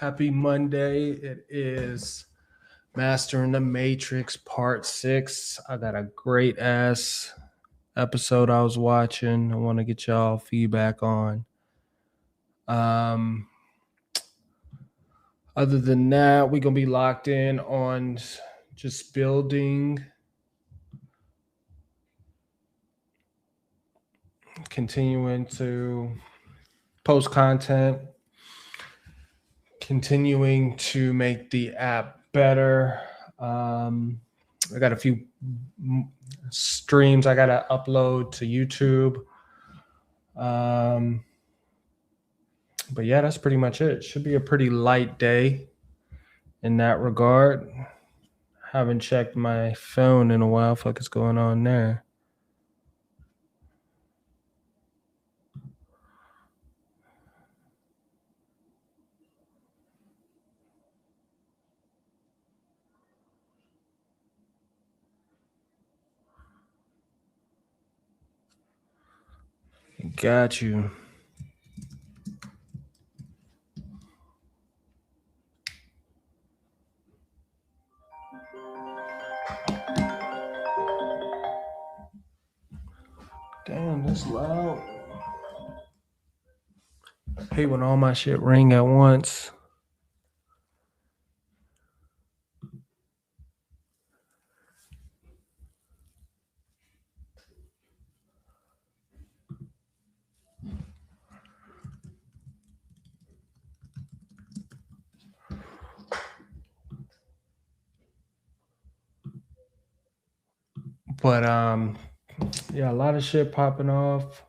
Happy Monday. It is Mastering the Matrix Part 6. I got a great ass episode I was watching. I want to get y'all feedback on. Other than that, we're going to be locked in on just building, continuing to post content, continuing to make the app better. I got a few streams I got to upload to YouTube. But yeah, that's pretty much it. Should be a pretty light day in that regard. Haven't checked my phone in a while. Fuck is going on there? Got you. Damn, that's loud. I hate when all my shit ring at once. But yeah, a lot of shit popping off.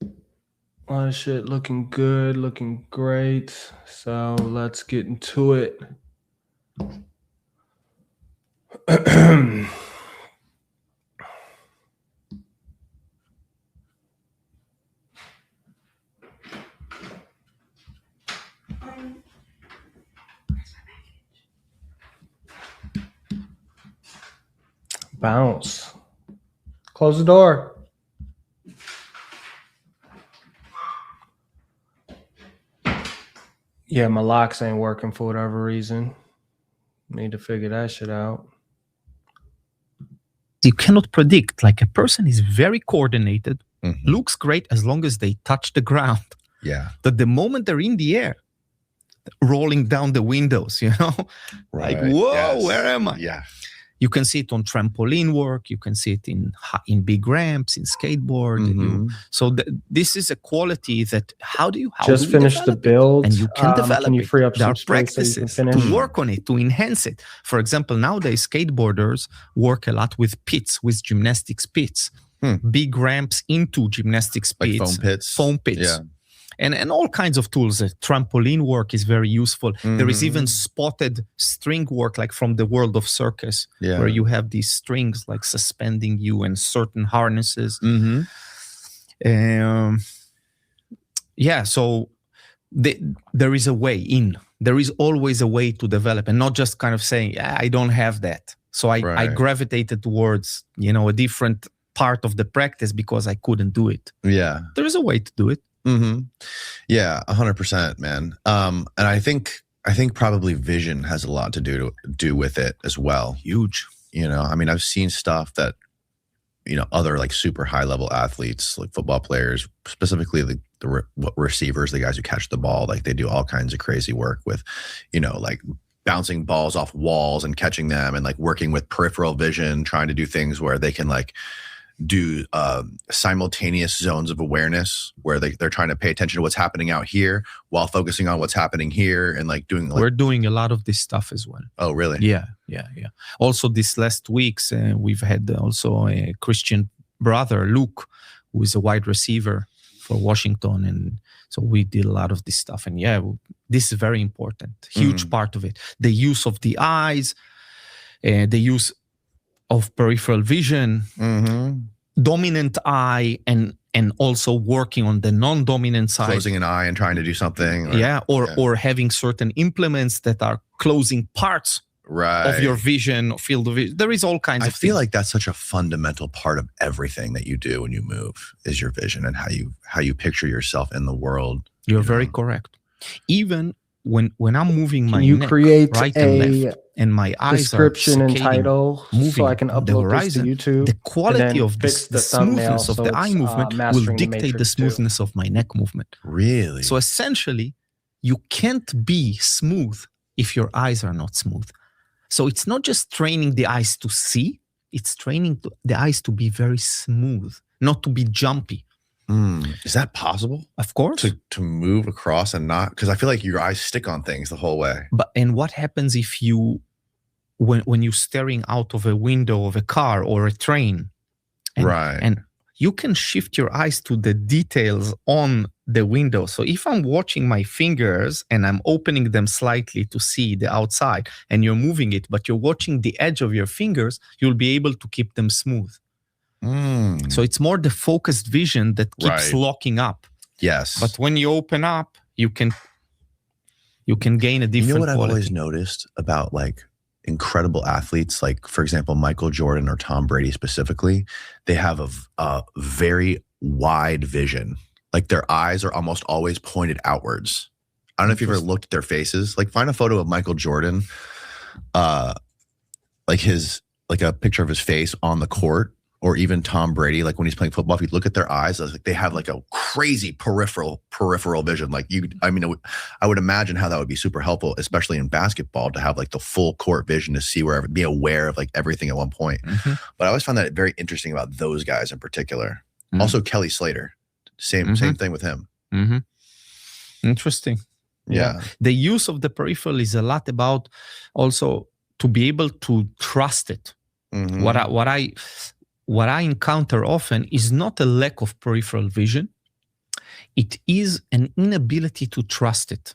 A lot of shit looking good, looking great. So let's get into it. Bounce. Close the door. Yeah, my locks ain't working for whatever reason. Need to figure that shit out. You cannot predict. Like, a person is very coordinated, looks great as long as they touch the ground. Yeah. That the moment they're in the air, rolling down the windows, you know? Right. Like, whoa, Yes. where am I? Yeah. You can see it on trampoline work. You can see it in big ramps, in skateboard. So this is a quality that how do just finish the build? And you can develop can you free up There some are space so you can practices finish? to work on it, to enhance it. For example, nowadays skateboarders work a lot with pits, with gymnastics pits, big ramps into gymnastics Like pits, foam pits. Yeah. Yeah. And all kinds of tools. Trampoline work is very useful. There is even spotted string work, like from the world of circus, where you have these strings like suspending you and certain harnesses. Yeah, so there is a way in. There is always a way to develop, and not just kind of saying, I don't have that. So I gravitated towards, a different part of the practice because I couldn't do it. Yeah. There is a way to do it. Yeah, 100%, man. And I think probably vision has a lot to do with it as well. Huge. I mean, I've seen stuff that, other like super high level athletes, like football players, specifically the receivers, the guys who catch the ball, like they do all kinds of crazy work with, like bouncing balls off walls and catching them, and like working with peripheral vision, trying to do things where they can like do simultaneous zones of awareness where they're trying to pay attention to what's happening out here while focusing on what's happening here, and like doing like, we're doing a lot of this stuff as well. Oh really? Yeah. Also this last weeks we've had also a Christian brother, Luke, who is a wide receiver for Washington, and so we did a lot of this stuff. And this is very important, huge part of it. The use of the eyes, the use of peripheral vision, dominant eye, and also working on the non-dominant side. Closing an eye and trying to do something. Or having certain implements that are closing parts of your vision, field of vision. There is all kinds of things. I feel like that's such a fundamental part of everything that you do when you move, is your vision and how you picture yourself in the world. You're very correct. Even when I'm moving my Can you neck create right and a left, and my eyes description are and saccading, title moving so I can the upload this to horizon, YouTube? the quality and then of fix the the thumbnail smoothness of so the it's eye movement will mastering the dictate the Matrix 2. smoothness of my neck movement. Really? So essentially, you can't be smooth if your eyes are not smooth. So it's not just training the eyes to see, it's training the eyes to be very smooth, not to be jumpy. Is that possible? Of course. To move across and not, because I feel like your eyes stick on things the whole way. And what happens if you, when you're staring out of a window of a car or a train, and you can shift your eyes to the details on the window. So if I'm watching my fingers and I'm opening them slightly to see the outside, and you're moving it, but you're watching the edge of your fingers, you'll be able to keep them smooth. So it's more the focused vision that keeps locking up. Yes. But when you open up, you can gain a different quality. You know what I've always noticed about like incredible athletes, like for example, Michael Jordan or Tom Brady specifically, they have a very wide vision. Like their eyes are almost always pointed outwards. I don't know if you've ever looked at their faces. Like find a photo of Michael Jordan, like a picture of his face on the court, or even Tom Brady, like when he's playing football, if you look at their eyes, like they have like a crazy peripheral vision. Like I would imagine how that would be super helpful, especially in basketball, to have like the full court vision to see wherever, be aware of like everything at one point. But I always found that very interesting about those guys in particular. Also Kelly Slater, same thing with him. Interesting. Yeah. The use of the peripheral is a lot about also to be able to trust it. What I encounter often is not a lack of peripheral vision. It is an inability to trust it.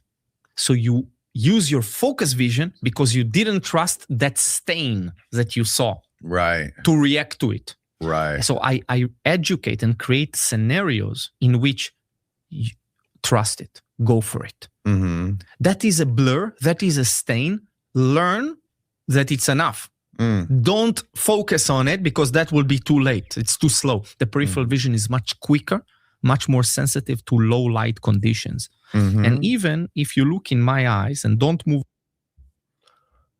So you use your focus vision because you didn't trust that stain that you saw. To react to it. So I educate and create scenarios in which you trust it, go for it. That is a blur, that is a stain. Learn that it's enough. Don't focus on it because that will be too late. It's too slow. The peripheral vision is much quicker, much more sensitive to low light conditions. And even if you look in my eyes and don't move.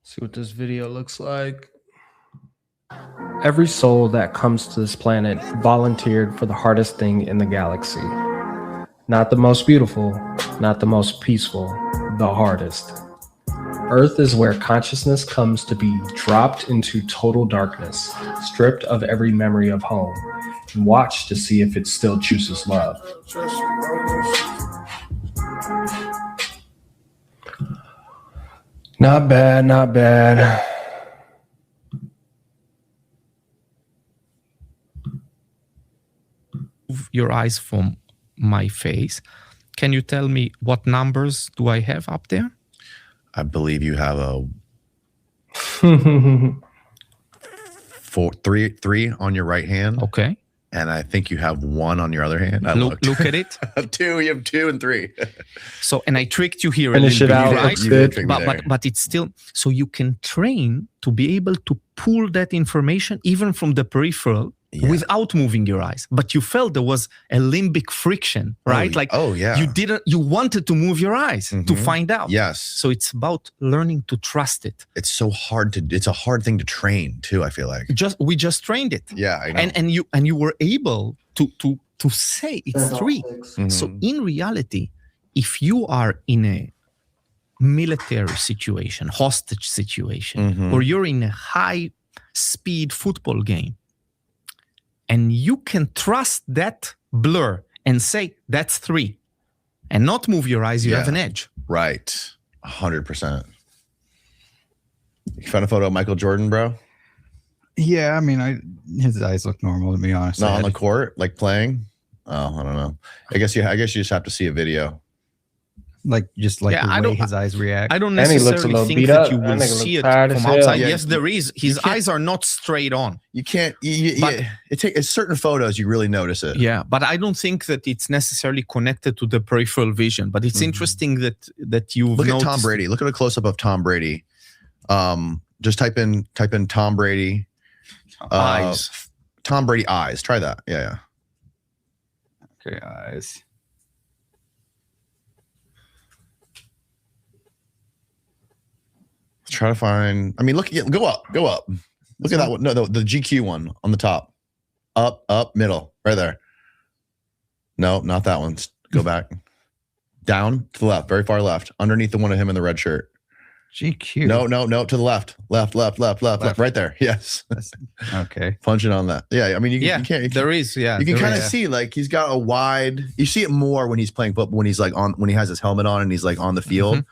See what this video looks like. Every soul that comes to this planet volunteered for the hardest thing in the galaxy. Not the most beautiful, not the most peaceful, the hardest. Earth is where consciousness comes to be dropped into total darkness, stripped of every memory of home, and watched to see if it still chooses love. Not bad, not bad. Your eyes from my face. Can you tell me what numbers do I have up there? I believe you have a 3 on your right hand. Okay. And I think you have 1 on your other hand. Look at it. 2. You have 2 and 3. So, and I tricked you here. Finish it out. Right? But it's still, so you can train to be able to pull that information even from the peripheral without moving your eyes. But you felt there was a limbic friction, right? You wanted to move your eyes to find out. Yes. So it's about learning to trust it. It's so hard it's a hard thing to train too, I feel like. We just trained it. Yeah, I know. And you were able to say it's 3. So in reality, if you are in a military situation, hostage situation, or you're in a high speed football game, and you can trust that blur and say, that's 3, and not move your eyes, you have an edge. Right. 100%. You found a photo of Michael Jordan, bro? Yeah, I mean, his eyes look normal, to be honest. Not on the court, like playing? Oh, I don't know. I guess you just have to see a video. The way his eyes react. I don't necessarily think that you will see it from outside. Yes, there is. His eyes are not straight on. You can't. It's certain photos you really notice it. Yeah, but I don't think that it's necessarily connected to the peripheral vision. But it's interesting that you've look noticed. at Tom Brady. Look at a close up of Tom Brady. Just type in Tom Brady eyes. Tom Brady eyes. Try that. Yeah. Okay, eyes. Try to find. I mean, look. Go up. Look at that one. No, the GQ one on the top. Up, middle, right there. No, not that one. Go back. Down to the left, very far left, underneath the one of him in the red shirt. GQ. No, to the left. Left. Right there. Yes. Okay. Punching on that. Yeah, I mean, you can't. There is. Yeah, you can kind of is. see like he's got a wide. You see it more when he's playing football, when he's like when he has his helmet on and he's like on the field. Mm-hmm.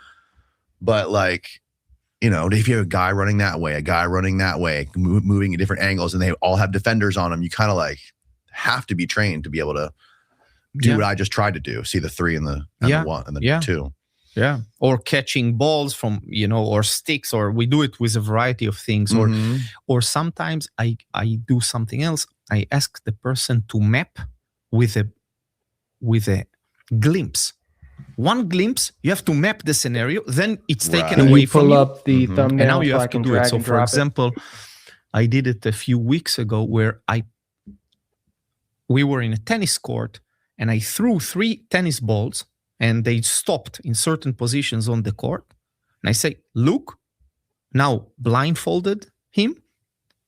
But like, you know, if you have a guy running that way, a guy running that way, moving at different angles, and they all have defenders on them, you kind of like have to be trained to be able to do what I just tried to do. See the 3 and the 1 and the 2. Yeah. Or catching balls from, you know, or sticks, or we do it with a variety of things. Or sometimes I do something else. I ask the person to map with a glimpse. One glimpse, you have to map the scenario, then it's taken Can away you from pull you. up the thumbnail? And now you so have I to can do it. drag So and for drop example, I did it a few weeks ago where we were in a tennis court and I threw 3 tennis balls and they stopped in certain positions on the court. And I say, look, now blindfolded him,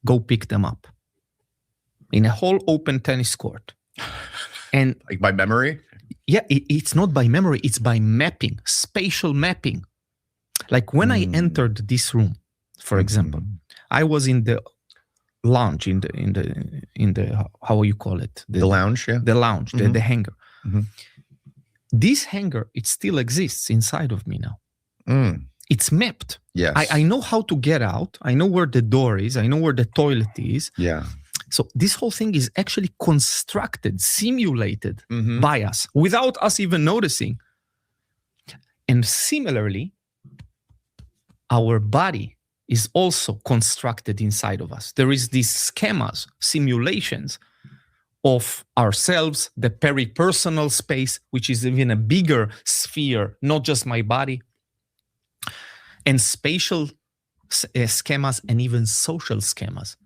go pick them up in a whole open tennis court. And like by memory? Yeah, it's not by memory, it's by mapping, spatial mapping. Like when I entered this room, for example, I was in the lounge, in the how you call it? The lounge, yeah. The lounge, the hangar. This hangar, it still exists inside of me now. It's mapped. Yes. I know how to get out. I know where the door is. I know where the toilet is. Yeah. So this whole thing is actually constructed, simulated by us without us even noticing. And similarly, our body is also constructed inside of us. There is these schemas, simulations of ourselves, the peripersonal space, which is even a bigger sphere, not just my body, and spatial schemas and even social schemas.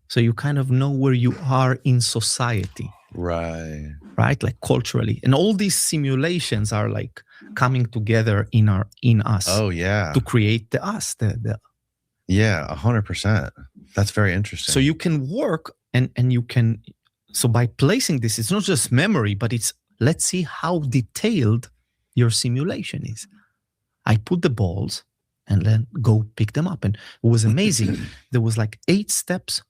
So you kind of know where you are in society. Right. Like culturally. And all these simulations are like coming together in us. Oh, yeah. To create the us. Yeah, 100%. That's very interesting. So you can work and you can... So by placing this, it's not just memory, but it's, let's see how detailed your simulation is. I put the balls and then go pick them up. And it was amazing. There was like 8 steps,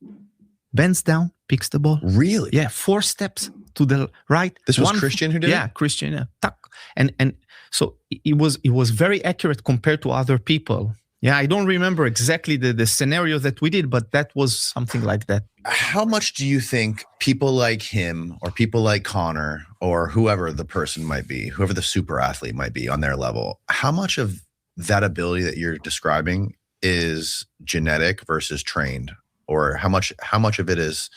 bends down, picks the ball. Really? Yeah, 4 steps to the right. This was Christian who did it? Yeah, Christian. Yeah. Tuck. And so it was very accurate compared to other people. Yeah, I don't remember exactly the scenario that we did, but that was something like that. How much do you think people like him or people like Connor or whoever the person might be, whoever the super athlete might be on their level, how much of that ability that you're describing is genetic versus trained? Or how much of it is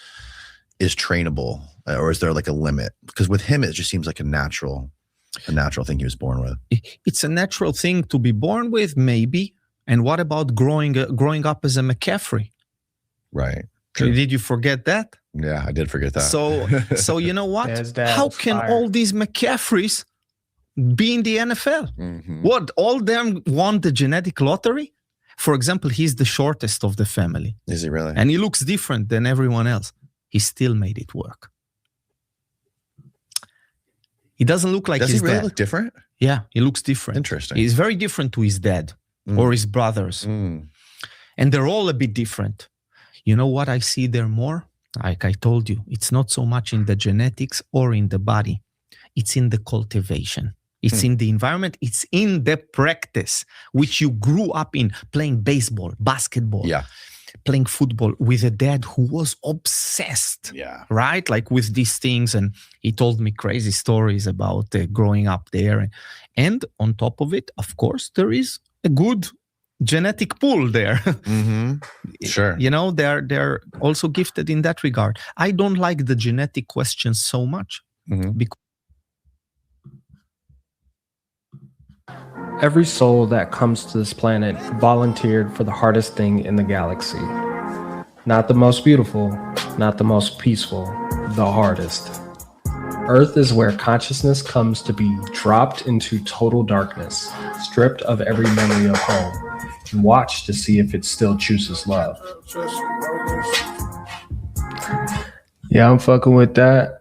trainable? Or is there like a limit? Because with him, it just seems like a natural thing he was born with. It's a natural thing to be born with, maybe. And what about growing up as a McCaffrey? Right. True. Did you forget that? Yeah, I did forget that. So you know what? How can all these McCaffreys be in the NFL? What? All them won the genetic lottery? For example, he's the shortest of the family. Is he really? And he looks different than everyone else. He still made it work. He doesn't look like his dad. Does he really look different? Yeah, he looks different. Interesting. He's very different to his dad or his brothers. And they're all a bit different. You know what I see there more? Like I told you, it's not so much in the genetics or in the body. It's in the cultivation. It's in the environment. It's in the practice, which you grew up in, playing baseball, basketball, playing football with a dad who was obsessed, right? Like with these things. And he told me crazy stories about growing up there. And on top of it, of course, there is a good genetic pool there. Sure. You know, they're also gifted in that regard. I don't like the genetic questions so much because every soul that comes to this planet volunteered for the hardest thing in the galaxy. Not the most beautiful, not the most peaceful, the hardest. Earth is where consciousness comes to be dropped into total darkness, stripped of every memory of home. and watch to see if it still chooses love. Yeah, I'm fucking with that.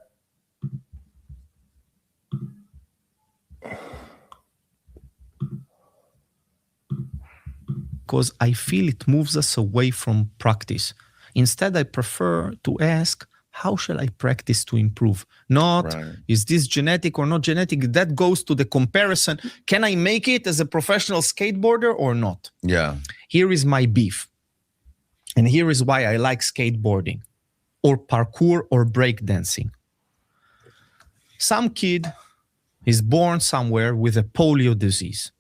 Because I feel it moves us away from practice. Instead, I prefer to ask, how shall I practice to improve? Not, is this genetic or not genetic? That goes to the comparison. Can I make it as a professional skateboarder or not? Yeah. Here is my beef. And here is why I like skateboarding or parkour or breakdancing. Some kid is born somewhere with a polio disease,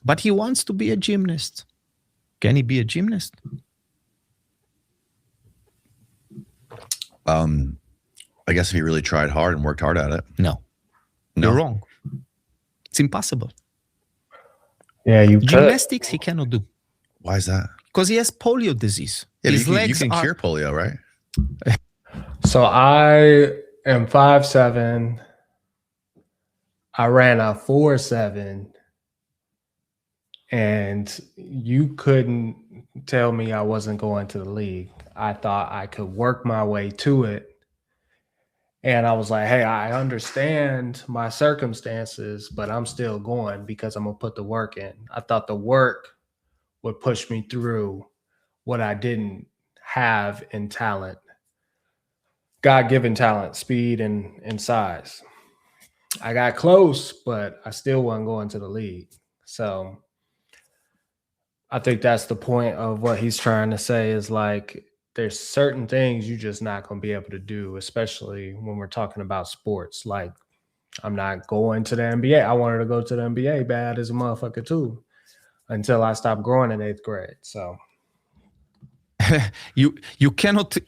but he wants to be a gymnast. Can he be a gymnast? I guess if he really tried hard and worked hard at it. No. You're wrong. It's impossible. Yeah, you Gymnastics he cannot do. Why is that? Because he has polio disease. Yeah, His legs you can are... cure polio, right? So I am 5'7". I ran a 4.7, and you couldn't tell me I wasn't going to the league. I thought I could work my way to it. And I was like, hey, I understand my circumstances, but I'm still going because I'm going to put the work in. I thought the work would push me through what I didn't have in talent. God-given talent, speed, and size. I got close, but I still wasn't going to the league. So I think that's the point of what he's trying to say is like, there's certain things you're just not going to be able to do, especially when we're talking about sports. Like, I'm not going to the NBA. I wanted to go to the NBA bad as a motherfucker too, until I stopped growing in 8th grade. So you cannot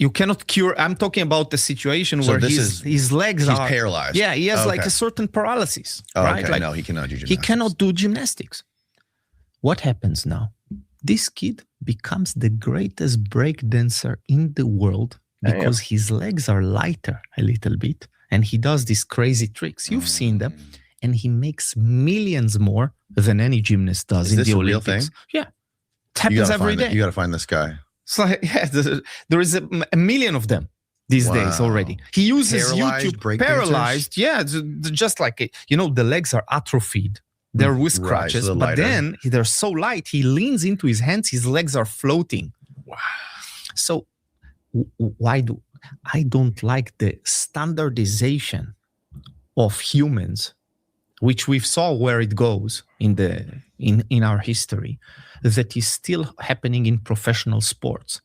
cure. I'm talking about the situation where his legs he's are paralyzed. Yeah, he has like a certain paralysis. Right? Okay. Like, no, he cannot do gymnastics. He cannot do gymnastics. What happens now? This kid becomes the greatest break dancer in the world because his legs are lighter a little bit, and he does these crazy tricks. You've seen them, and he makes millions more than any gymnast does in the Olympics. Real thing? Yeah, it happens every day. You got to find this guy. So yeah, there is a million of them these days already. He uses YouTube. Paralyzed, yeah, just like the legs are atrophied. They're with crutches, so but then they're so light, he leans into his hands, his legs are floating. Wow. So why I don't like the standardization of humans, which we saw where it goes in our history, that is still happening in professional sports,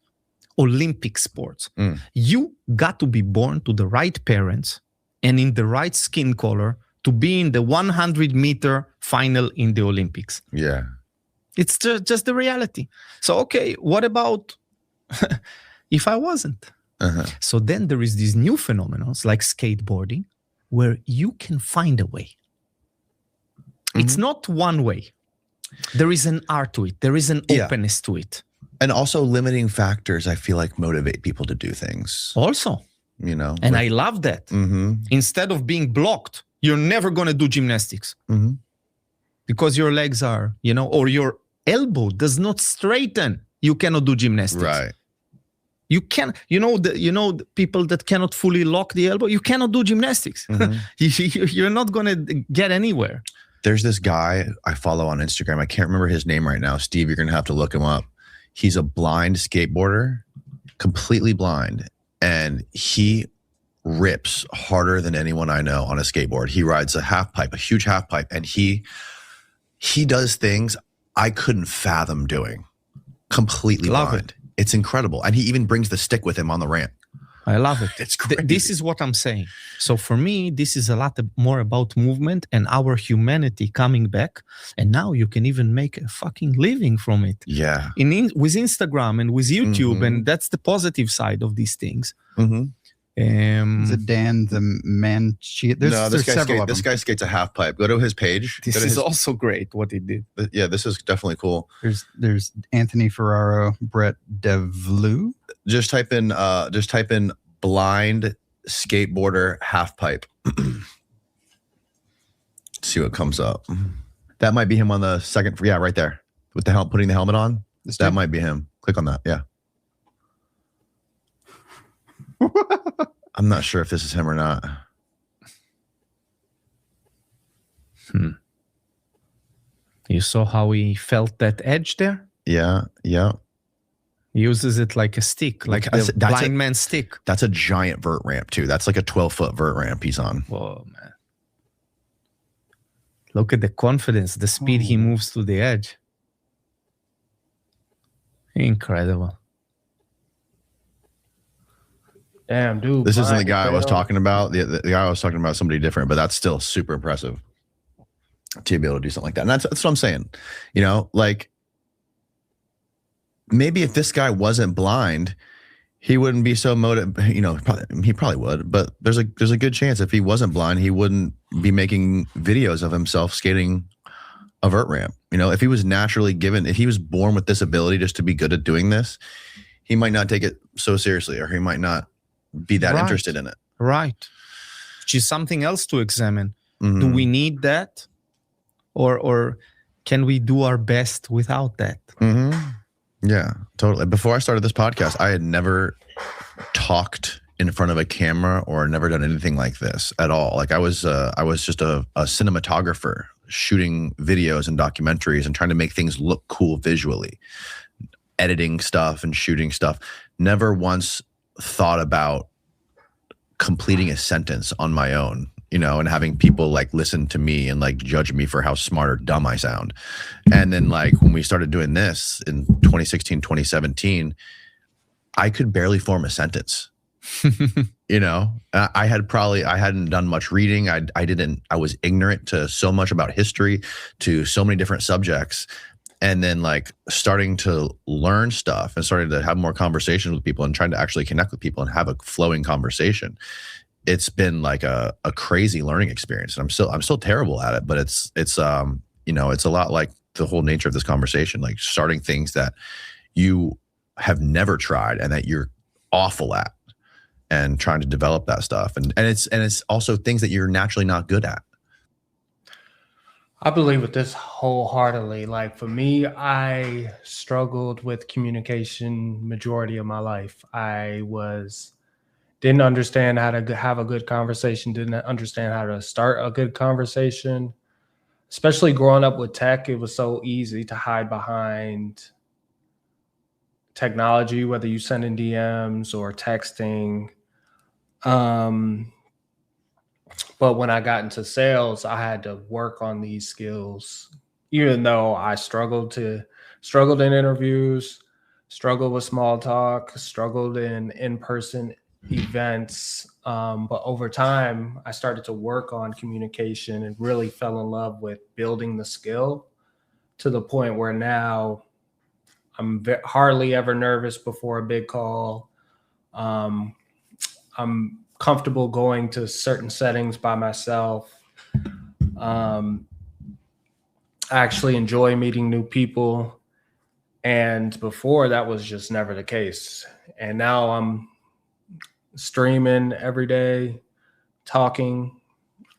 Olympic sports. You got to be born to the right parents and in the right skin color to be in the 100-meter final in the Olympics. Yeah. It's just the reality. So, okay, what about if I wasn't? So then there is these new phenomena like skateboarding where you can find a way. It's not one way. There is an art to it. There is an openness to it. And also limiting factors, I feel like, motivate people to do things. Also. And I love that. Instead of being blocked, you're never going to do gymnastics because your legs are, or your elbow does not straighten. You cannot do gymnastics. Right. You can, the people that cannot fully lock the elbow, you cannot do gymnastics. You're not going to get anywhere. There's this guy I follow on Instagram. I can't remember his name right now. Steve, you're going to have to look him up. He's a blind skateboarder, completely blind. And he rips harder than anyone I know on a skateboard. He rides a half pipe, a huge half pipe, and he does things I couldn't fathom doing. Completely blind. It's incredible. And he even brings the stick with him on the ramp. I love it. It's crazy. This is what I'm saying. So for me, this is a lot more about movement and our humanity coming back. And now you can even make a fucking living from it. Yeah. With Instagram and with YouTube. And that's the positive side of these things. Is it Dan the man? This guy skates a half pipe. Go to his page. This is also great what he did. Yeah, this is definitely cool. There's Anthony Ferraro, Brett Devlou. Just type in blind skateboarder half pipe. See what comes up. That might be him on the second. Yeah, right there. with the putting the helmet on. This That dude? might be him. Click on that. Yeah. I'm not sure if this is him or not. You saw how he felt that edge there? Yeah. He uses it like a stick, like That's- the that's blind a- man stick. That's a giant vert ramp too. That's like a 12-foot vert ramp he's on. Whoa, man. Look at the confidence, the speed he moves to the edge. Incredible. Damn, dude. This isn't the blind guy I was fail. talking about. The guy I was talking about, somebody different, but that's still super impressive to be able to do something like that. And that's what I'm saying. You know, like maybe if this guy wasn't blind, he wouldn't be so motivated. You know, he probably would, but there's a good chance if he wasn't blind, he wouldn't be making videos of himself skating a vert ramp. You know, if he was naturally given, if he was born with this ability just to be good at doing this, he might not take it so seriously, or he might not be that Right. interested in it. Right. Which is something else to examine. Mhm. Do we need that? Or can we do our best without that? Mm-hmm. Yeah, totally. Before I started this podcast, I had never talked in front of a camera or never done anything like this at all. Like I was just a cinematographer shooting videos and documentaries and trying to make things look cool visually, editing stuff and shooting stuff. Never once thought about completing a sentence on my own, you know, and having people like listen to me and like judge me for how smart or dumb I sound. And then like when we started doing this in 2016, 2017, I could barely form a sentence. You know, I hadn't done much reading. I was ignorant to so much about history, to so many different subjects. And then like starting to learn stuff and starting to have more conversations with people and trying to actually connect with people and have a flowing conversation. It's been like a crazy learning experience. And I'm still terrible at it, but it's you know, it's a lot like the whole nature of this conversation, like starting things that you have never tried and that you're awful at, and trying to develop that stuff. And it's also things that you're naturally not good at. I believe with this wholeheartedly. Like for me, I struggled with communication majority of my life. Didn't understand how to have a good conversation, didn't understand how to start a good conversation. Especially growing up with tech, it was so easy to hide behind technology, whether you send in DMs or texting. But when I got into sales, I had to work on these skills, even though I struggled in interviews, struggled with small talk, struggled in in-person events. But over time, I started to work on communication and really fell in love with building the skill to the point where now I'm hardly ever nervous before a big call. I'm comfortable going to certain settings by myself. I actually enjoy meeting new people. And before that was just never the case. And now I'm streaming every day, talking.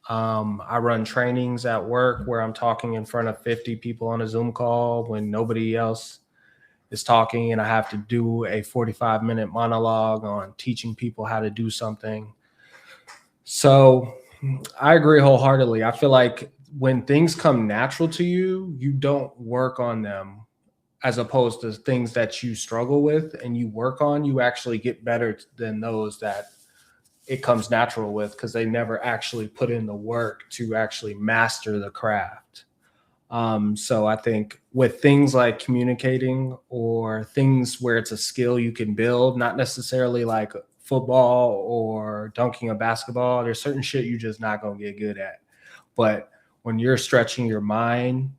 I run trainings at work where I'm talking in front of 50 people on a Zoom call when nobody else is talking, and I have to do a 45-minute monologue on teaching people how to do something. So I agree wholeheartedly. I feel like when things come natural to you, you don't work on them, as opposed to things that you struggle with and you work on, you actually get better than those that it comes natural with, because they never actually put in the work to actually master the craft. So I think with things like communicating or things where it's a skill you can build, not necessarily like football or dunking a basketball, there's certain shit you're just not going to get good at. But when you're stretching your mind,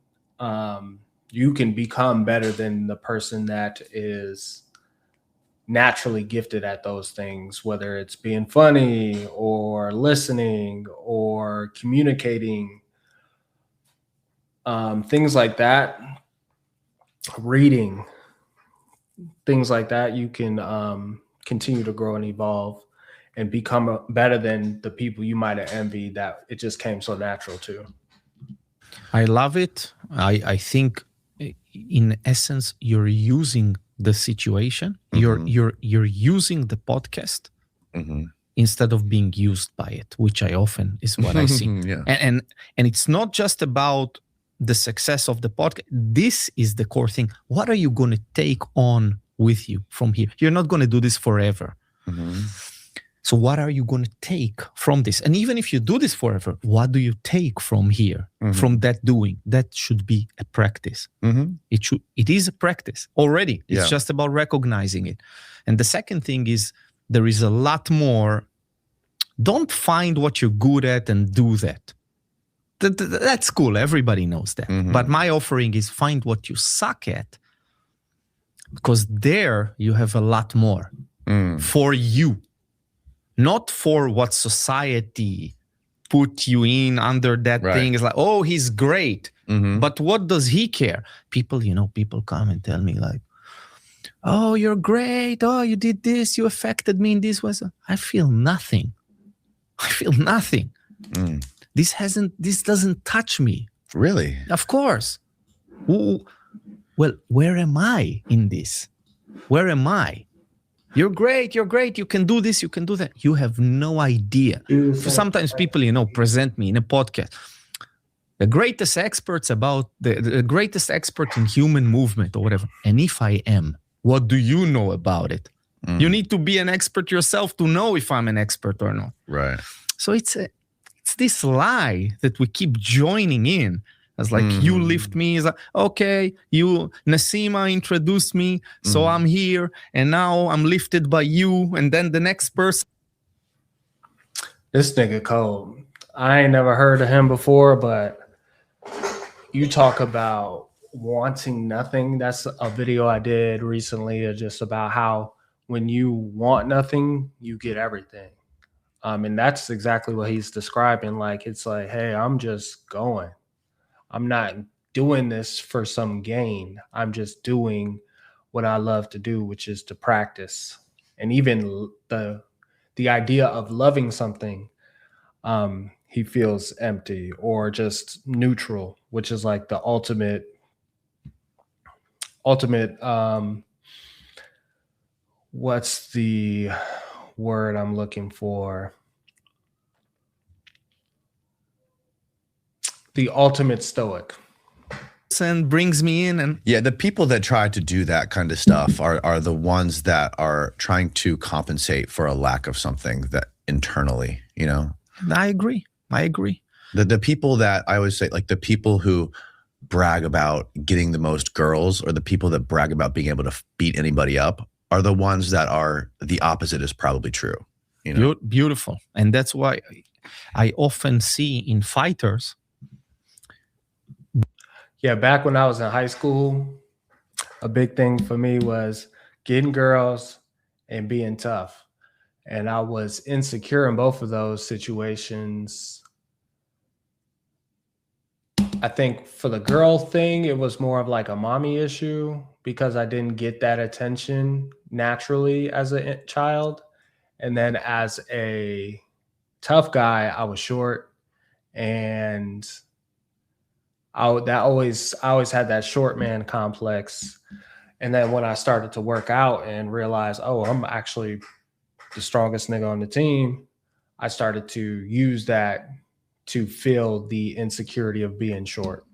you can become better than the person that is naturally gifted at those things, whether it's being funny or listening or communicating. Things like that, reading, things like that, you can continue to grow and evolve and become better than the people you might have envied that it just came so natural to. I love it. I think in essence, you're using the situation. You're using the podcast instead of being used by it, which I often is what I see. Yeah. And it's not just about the success of the podcast. This is the core thing. What are you going to take on with you from here? You're not going to do this forever. So what are you going to take from this? And even if you do this forever, what do you take from here, from that doing? That should be a practice. It is a practice already. It's just about recognizing it. And the second thing is, there is a lot more. Don't find what you're good at and do that. That's cool. Everybody knows that. But my offering is find what you suck at, because there you have a lot more for you. Not for what society put you in under that thing. It's like, oh, he's great. But what does he care? People come and tell me like, oh, you're great. Oh, you did this. You affected me in this way. I feel nothing. This doesn't touch me. Really? Of course. Well, where am I in this? Where am I? You're great. You can do this. You can do that. You have no idea. Sometimes people, present me in a podcast. The greatest experts about the greatest expert in human movement or whatever. And if I am, what do you know about it? You need to be an expert yourself to know if I'm an expert or not. Right. So it's this lie that we keep joining in. It's like, you lift me. It's like, okay, Nasima introduced me, so I'm here, and now I'm lifted by you, and then the next person. This nigga cold. I ain't never heard of him before, but you talk about wanting nothing. That's a video I did recently, just about how when you want nothing, you get everything. And that's exactly what he's describing. Like, it's like, hey, I'm just going. I'm not doing this for some gain. I'm just doing what I love to do, which is to practice. And even the idea of loving something, he feels empty or just neutral, which is like the ultimate, what's the word I'm looking for? The ultimate stoic. And brings me in, and the people that try to do that kind of stuff are the ones that are trying to compensate for a lack of something that internally, I agree. The people that I always say, like the people who brag about getting the most girls, or the people that brag about being able to beat anybody up, are the ones that are the opposite is probably true. Beautiful. And that's why I often see in fighters. Yeah, back when I was in high school, a big thing for me was getting girls and being tough. And I was insecure in both of those situations. I think for the girl thing, it was more of like a mommy issue because I didn't get that attention naturally as a child. And then as a tough guy, I was short, and I always had that short man complex. And then when I started to work out and realize, oh, I'm actually the strongest nigga on the team, I started to use that to fill the insecurity of being short.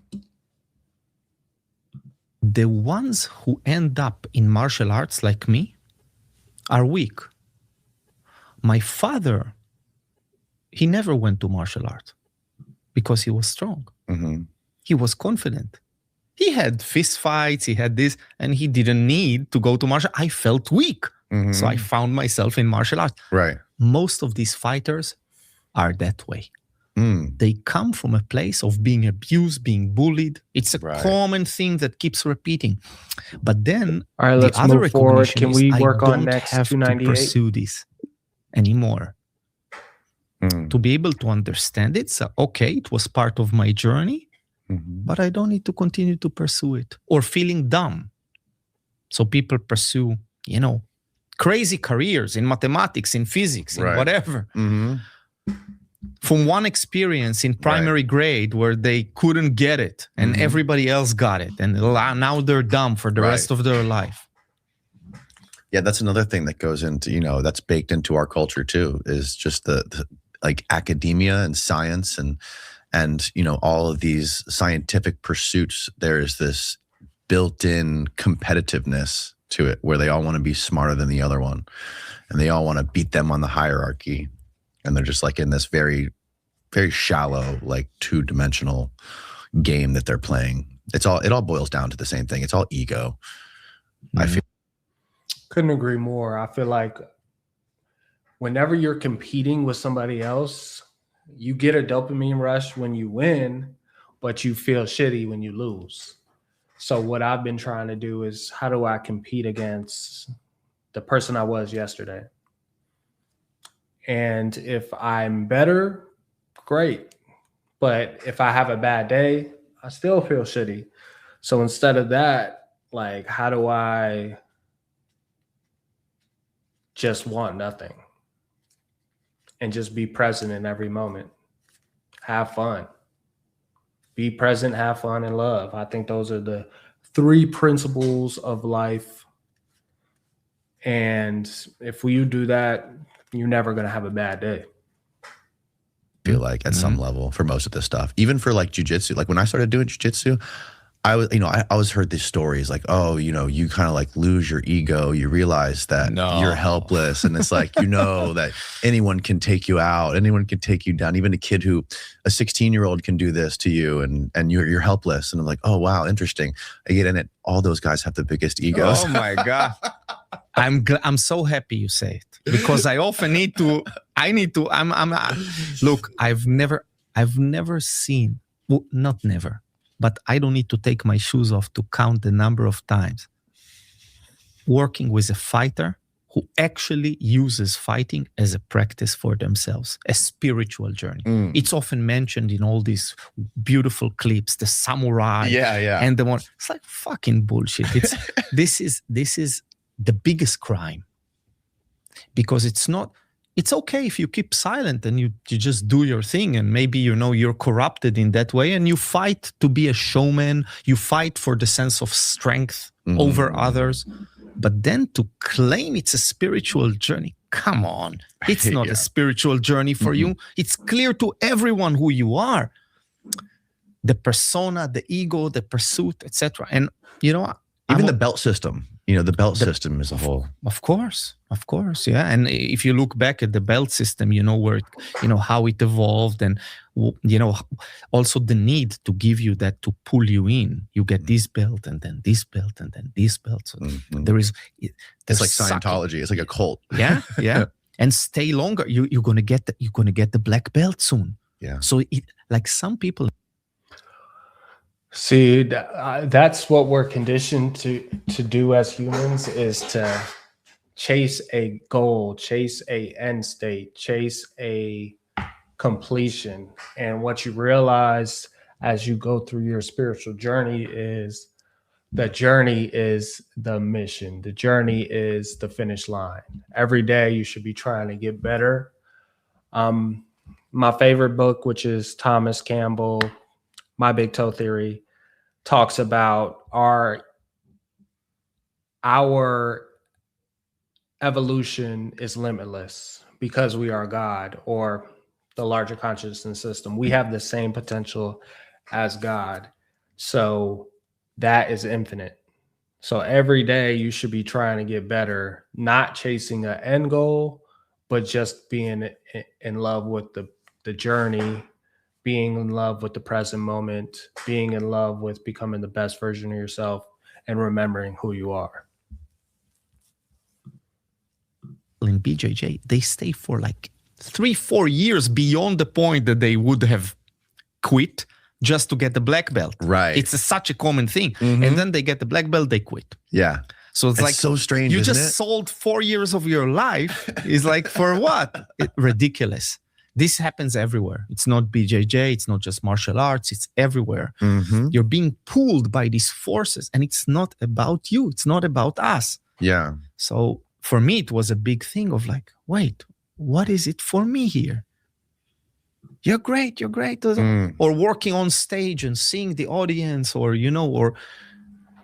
The ones who end up in martial arts like me are weak. My father, he never went to martial arts because he was strong. He was confident. He had fist fights, he had this, and he didn't need to go to martial. I felt weak. So I found myself in martial arts. Right. Most of these fighters are that way. They come from a place of being abused, being bullied. It's a common thing that keeps repeating. But then, all right, let's move forward. Can we work on next 298? I don't have to pursue this anymore. To be able to understand it, so okay, it was part of my journey, but I don't need to continue to pursue it. Or feeling dumb. So people pursue, crazy careers in mathematics, in physics, in whatever. from one experience in primary grade where they couldn't get it and everybody else got it. And now they're dumb for the rest of their life. Yeah, that's another thing that goes into, you know, that's baked into our culture too, is just the like academia and science and, you know, all of these scientific pursuits. There's this built-in competitiveness to it where they all want to be smarter than the other one and they all want to beat them on the hierarchy. And they're just like in this very, very shallow, like two-dimensional game that they're playing. It all boils down to the same thing. It's all ego. I feel. Couldn't agree more. I feel like whenever you're competing with somebody else, you get a dopamine rush when you win, but you feel shitty when you lose. So what I've been trying to do is, how do I compete against the person I was yesterday? And if I'm better, great. But if I have a bad day, I still feel shitty. So instead of that, like, how do I just want nothing and just be present in every moment? Have fun. Be present, have fun, and love. I think those are the 3 principles of life. And if you do that, you're never going to have a bad day. Feel like at some level for most of this stuff, even for like jujitsu. Like when I started doing jujitsu, I was, you know, I always heard these stories like, oh, you know, you kind of like lose your ego. You realize that you're helpless. And it's like, you know, that anyone can take you out. Anyone can take you down. Even a 16-year-old can do this to you and you're helpless. And I'm like, oh, wow, interesting. I get in it. All those guys have the biggest egos. Oh my God. I'm so happy you say it because I often look, I've never seen, well, not never, but I don't need to take my shoes off to count the number of times working with a fighter who actually uses fighting as a practice for themselves, a spiritual journey. It's often mentioned in all these beautiful clips, the samurai, and the one. It's like fucking bullshit. This is the biggest crime, because it's okay if you keep silent and you just do your thing, and maybe, you know, you're corrupted in that way and you fight to be a showman, you fight for the sense of strength over others, but then to claim it's a spiritual journey, come on, it's not a spiritual journey for you. It's clear to everyone who you are, the persona, the ego, the pursuit, etc. And you know, even the belt system. You know, the belt system as a whole. Of course, yeah. And if you look back at the belt system, you know where, you know, how it evolved, and you know, also the need to give you that, to pull you in. You get this belt, and then this belt, and then this belt. So it's like Scientology. It's like a cult. Yeah. And stay longer. You're gonna get the black belt soon. Yeah. So like some people. See, that's what we're conditioned to do as humans, is to chase a goal, chase a end state, chase a completion. And what you realize as you go through your spiritual journey is the journey is the mission. The journey is the finish line. Every day you should be trying to get better. My favorite book, which is Thomas Campbell, My Big Toe Theory, talks about our evolution is limitless because we are God, or the larger consciousness system. We have the same potential as God. So that is infinite. So every day you should be trying to get better, not chasing an end goal, but just being in love with the journey, being in love with the present moment, being in love with becoming the best version of yourself, and remembering who you are. In BJJ, they stay for like 3-4 years beyond the point that they would have quit just to get the black belt. Right. It's such a common thing. And then they get the black belt, they quit. Yeah. So it's like so strange. You isn't just it? sold 4 years of your life. It's like, for what? Ridiculous. This happens everywhere. It's not BJJ. It's not just martial arts. It's everywhere. You're being pulled by these forces, and it's not about you. It's not about us. Yeah. So for me, it was a big thing of like, wait, what is it for me here? you're great, you're great. Or working on stage and seeing the audience, or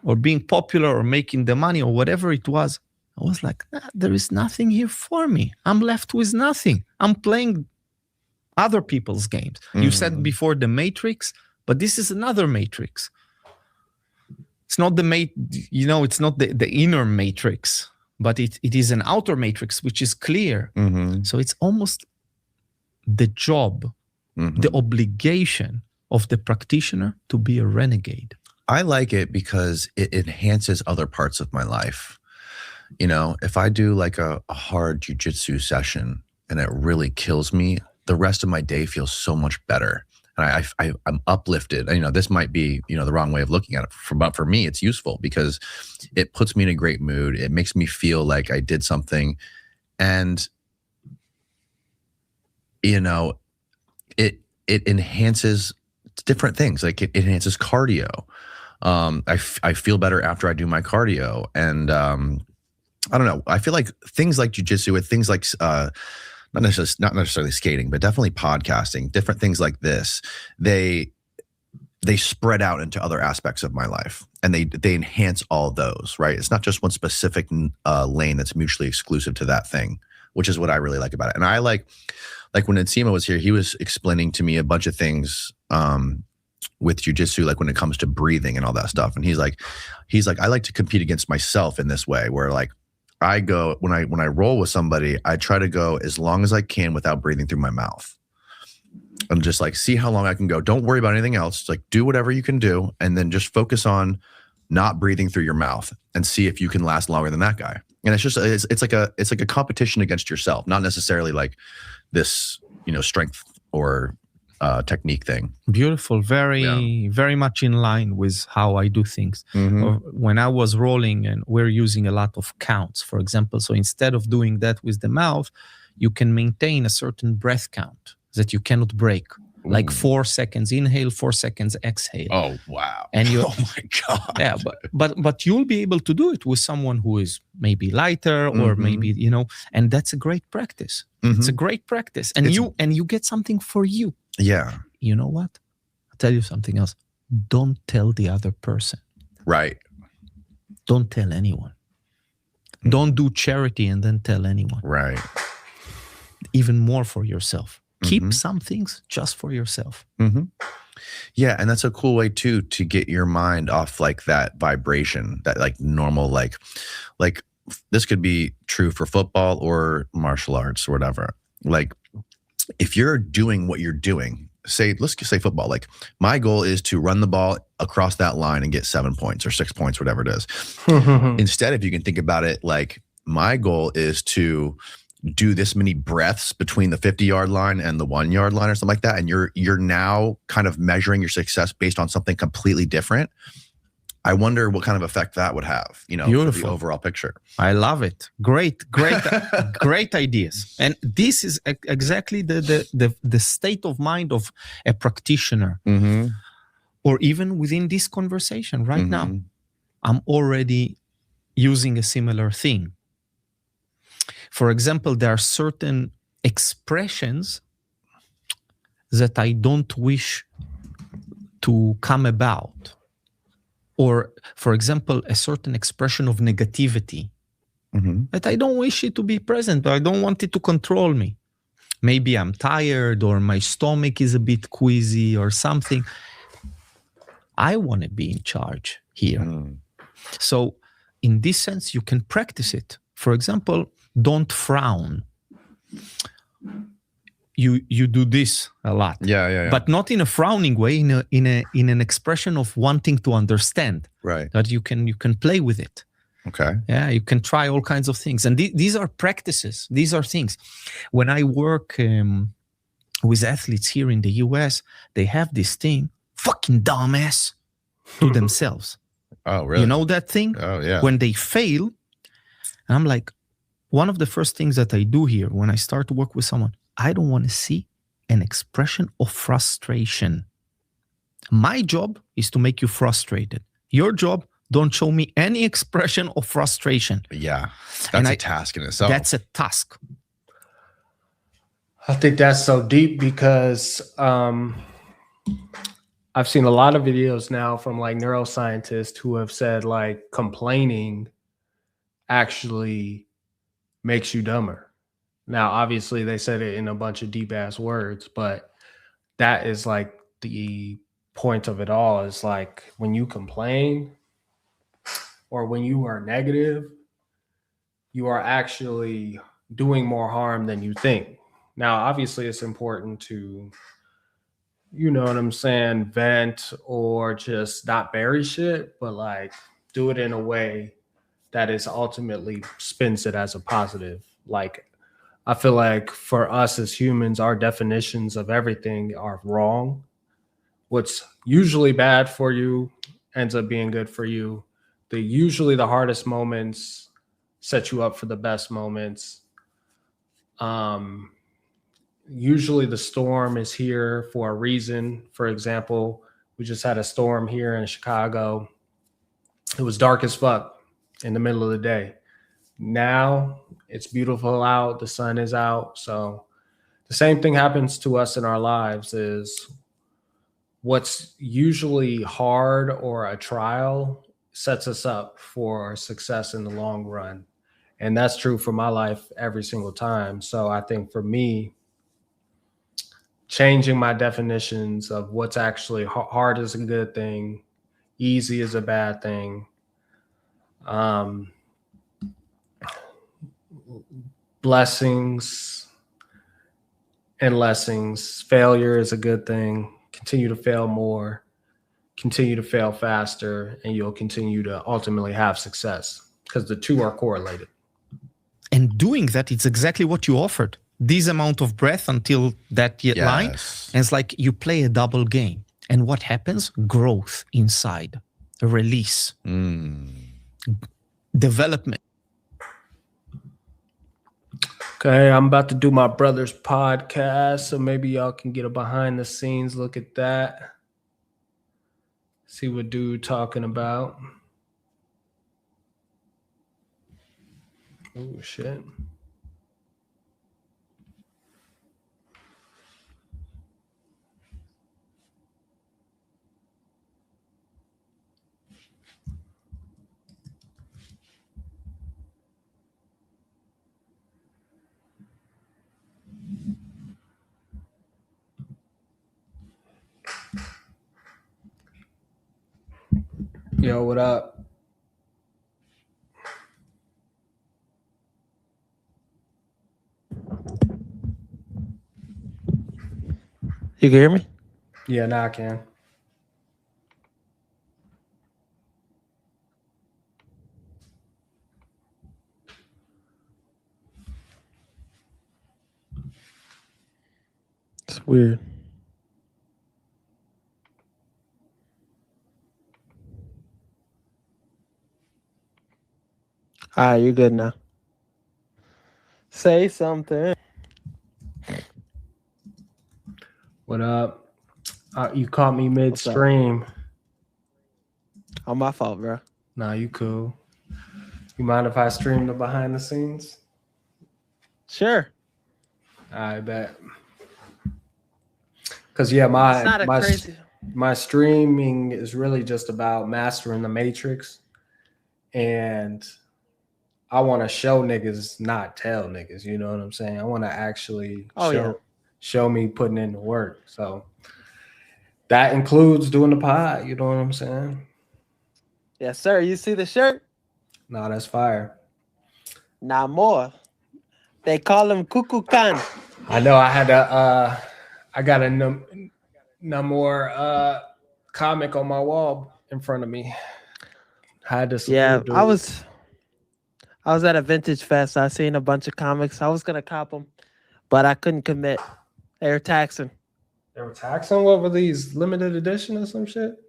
or being popular, or making the money, or whatever it was. I was like, there is nothing here for me. I'm left with nothing. I'm playing other people's games. You said before the Matrix, but this is another Matrix. It's not it's not the inner Matrix, but it is an outer Matrix, which is clear. So it's almost the job, the obligation of the practitioner to be a renegade. I like it because it enhances other parts of my life. If I do like a hard jujitsu session and it really kills me, the rest of my day feels so much better. And I'm uplifted. This might be, the wrong way of looking at it. But for me, it's useful because it puts me in a great mood. It makes me feel like I did something. And, it enhances different things. Like it enhances cardio. I feel better after I do my cardio. And, I don't know. I feel like things like jujitsu, with things like not necessarily skating, but definitely podcasting, different things like this, they spread out into other aspects of my life, and they enhance all those. Right? It's not just one specific lane that's mutually exclusive to that thing, which is what I really like about it. And I like when Nsima was here, he was explaining to me a bunch of things with jujitsu, like when it comes to breathing and all that stuff. And he's like, I like to compete against myself in this way, where like, I go, when I roll with somebody, I try to go as long as I can without breathing through my mouth. And just like, see how long I can go. Don't worry about anything else. Like, do whatever you can do, and then just focus on not breathing through your mouth and see if you can last longer than that guy. And it's like a competition against yourself, not necessarily like this, strength or technique thing. Beautiful. Very much in line with how I do things. When I was rolling, and we're using a lot of counts, for example. So instead of doing that with the mouth, you can maintain a certain breath count that you cannot break. Like 4 seconds inhale, 4 seconds exhale. Oh, wow. And oh my God. Yeah, but you'll be able to do it with someone who is maybe lighter, or maybe, and that's a great practice. It's a great practice. And you get something for you. Yeah. You know what? I'll tell you something else. Don't tell the other person. Right. Don't tell anyone. Don't do charity and then tell anyone. Right. Even more for yourself. Keep some things just for yourself. Yeah, and that's a cool way too to get your mind off like that vibration, that like normal, like this could be true for football or martial arts or whatever. Like, if you're doing what you're doing, let's say football, like my goal is to run the ball across that line and get 7 points or 6 points, whatever it is. Instead, if you can think about it, like my goal is to do this many breaths between the 50-yard line and the 1-yard line or something like that. And you're now kind of measuring your success based on something completely different. I wonder what kind of effect that would have, for the overall picture. I love it. Great, great ideas. And this is exactly the state of mind of a practitioner. Or even within this conversation right now, I'm already using a similar thing. For example, there are certain expressions that I don't wish to come about. Or, for example, a certain expression of negativity that I don't wish it to be present, but I don't want it to control me. Maybe I'm tired, or my stomach is a bit queasy or something. I want to be in charge here. So in this sense, you can practice it. For example, don't frown. You do this a lot, yeah, but not in a frowning way. In an expression of wanting to understand, right? That you can play with it. Okay. Yeah, you can try all kinds of things, and these are practices. These are things. When I work with athletes here in the US, they have this thing, fucking dumbass, to themselves. Oh, really? You know that thing? Oh, yeah. When they fail, and I'm like, one of the first things that I do here when I start to work with someone, I don't want to see an expression of frustration. My job is to make you frustrated. Your job, don't show me any expression of frustration. Yeah, that's a task in itself. That's a task. I think that's so deep because I've seen a lot of videos now from like neuroscientists who have said like complaining actually makes you dumber. Now, obviously, they said it in a bunch of deep ass words, but that is like the point of it all is like when you complain or when you are negative, you are actually doing more harm than you think. Now, obviously, it's important to, you know what I'm saying, vent or just not bury shit, but like do it in a way that is ultimately spins it as a positive. Like, I feel like for us as humans, our definitions of everything are wrong. What's usually bad for you ends up being good for you. Usually the hardest moments set you up for the best moments. Um, Usually the storm is here for a reason. For example, we just had a storm here in Chicago. It was dark as fuck in the middle of the day. Now it's beautiful out, the sun is out. So the same thing happens to us in our lives is what's usually hard or a trial sets us up for success in the long run. And that's true for my life every single time. So I think for me, changing my definitions of what's actually hard is a good thing, easy is a bad thing. Blessings and lessons. Failure is a good thing. Continue to fail more, continue to fail faster, and you'll continue to ultimately have success because the two are correlated. And doing that, it's exactly what you offered. This amount of breath until that line. And it's like you play a double game. And what happens? Growth inside, release, development. Okay, I'm about to do my brother's podcast, so maybe y'all can get a behind the scenes look at that. See what dude talking about. Oh shit. Yo, what up? You can hear me? Yeah, now I can. It's weird. All right, you're good now. Say something. What up? You caught me midstream. Oh, my fault, bro. Nah, you cool. You mind if I stream the behind the scenes? Sure. I bet. Because yeah, my streaming is really just about mastering the matrix, and I want to show niggas, not tell niggas. You know what I'm saying? I want to actually show me putting in the work. So that includes doing the pod. You know what I'm saying? Yes, sir. You see the shirt? No, that's fire. Not more. They call him Cuckoo Khan. I know. I had I got a no more comic on my wall in front of me. Had to support. Yeah, I was at a vintage fest. I seen a bunch of comics. I was gonna cop them, but I couldn't commit. They were taxing. They were taxing. What were these, limited edition or some shit?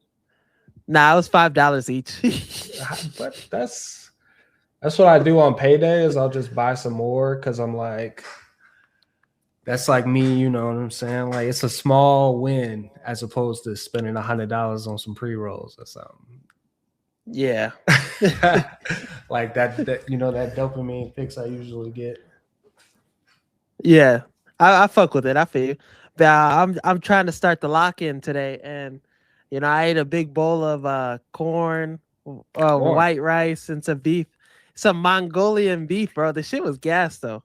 Nah, it was $5 each. But that's what I do on payday is I'll just buy some more because I'm like, that's like me, you know what I'm saying? Like it's a small win as opposed to spending $100 on some pre-rolls or something. Yeah. Like that, you know, that dopamine fix I usually get. Yeah. I fuck with it. I feel you. But I'm trying to start the lock-in today, and I ate a big bowl of corn, Corn. white rice, and some beef, some Mongolian beef, bro. The shit was gas though.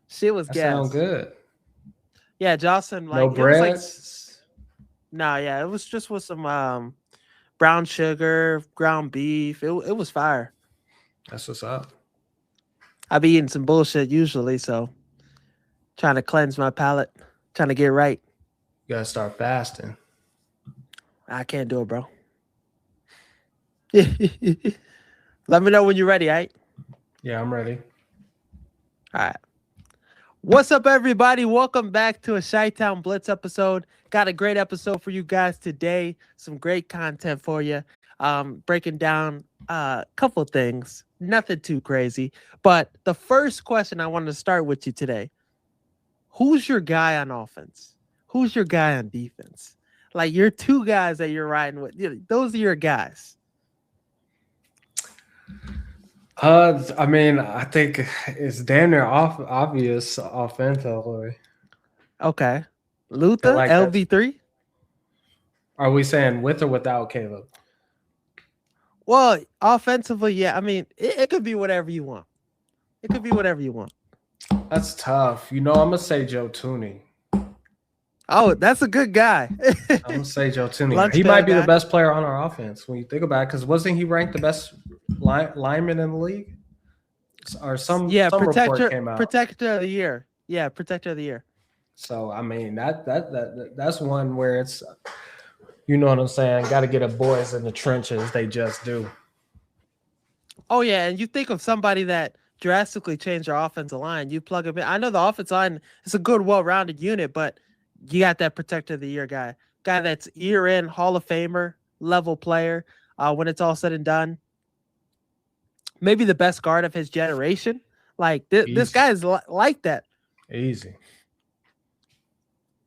Shit was That gas. sounds good. Yeah, Jocelyn, No like it was like bread. yeah, it was just with some brown sugar, ground beef. It was fire. That's what's up. I be eating some bullshit usually, so trying to cleanse my palate, trying to get right. You gotta start fasting. I can't do it, bro. Let me know when you're ready, all right? Yeah, I'm ready. All right. What's up, everybody? Welcome back to a Chi-Town Blitz episode. Got a great episode for you guys today. Some great content for you. Breaking down a couple things. Nothing too crazy. But the first question I wanted to start with you today. Who's your guy on offense? Who's your guy on defense? Like your two guys that you're riding with. Those are your guys. I mean, I think it's damn near obvious offensively. Okay. Luther, like LV3? Are we saying with or without Caleb? Well, offensively, yeah. I mean, it could be whatever you want. It could be whatever you want. That's tough. I'm gonna say Joe Tooney. Oh, that's a good guy. I'm gonna say Joe Tooney. Lunch He bell might be guy. the best player on our offense when you think about it. Because wasn't he ranked the best lineman in the league? Or some report came out. Protector of the year. Yeah, protector of the year. So I mean that's one where it's, you know what I'm saying. Got to get a boys in the trenches. They just do. Oh yeah, and you think of somebody that drastically changed our offensive line. You plug them in. I know the offensive line is a good, well-rounded unit, but you got that protector of the year guy that's year-in Hall of Famer level player. When it's all said and done, maybe the best guard of his generation. Like this guy is like that. Easy.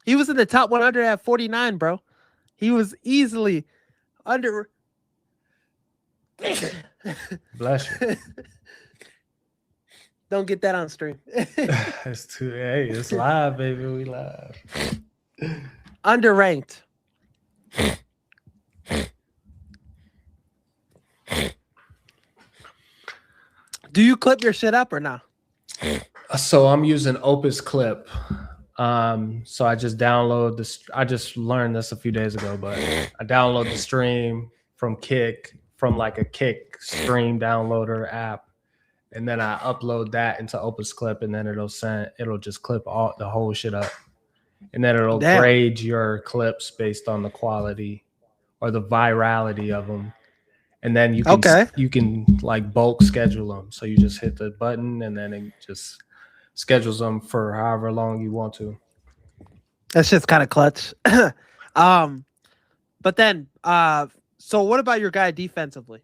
He was in the top 100 at 49, bro. He was easily under. Bless you. Don't get that on stream. It's too. Hey, it's live, baby. We live. Underranked. Do you clip your shit up or not? So I'm using Opus Clip. So I just download this. I just learned this a few days ago, but I download the stream from like a Kick stream downloader app, and then I upload that into Opus Clip, and then it'll just clip the whole shit up, and then it'll grade your clips based on the quality or the virality of them, and then you can like bulk schedule them. So you just hit the button, and then it just schedules them for however long you want to. That's just kind of clutch. But then, so what about your guy defensively?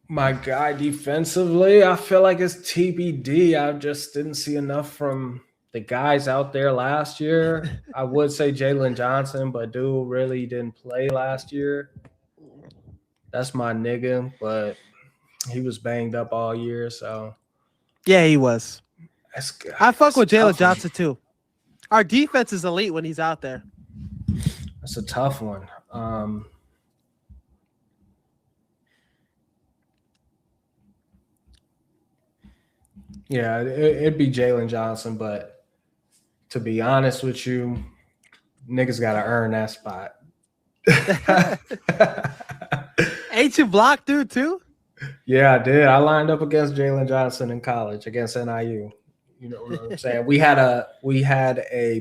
My guy defensively, I feel like it's TBD. I just didn't see enough from the guys out there last year. I would say Jalen Johnson, but dude really didn't play last year. That's my nigga, but he was banged up all year, so. Yeah, he was. I fuck with Jalen Johnson too. Our defense is elite when he's out there. That's a tough one. Yeah, it'd be Jalen Johnson, but to be honest with you, niggas got to earn that spot. Ain't you blocked, dude, too? Yeah, I did. I lined up against Jalen Johnson in college against NIU. You know what I'm saying? We had a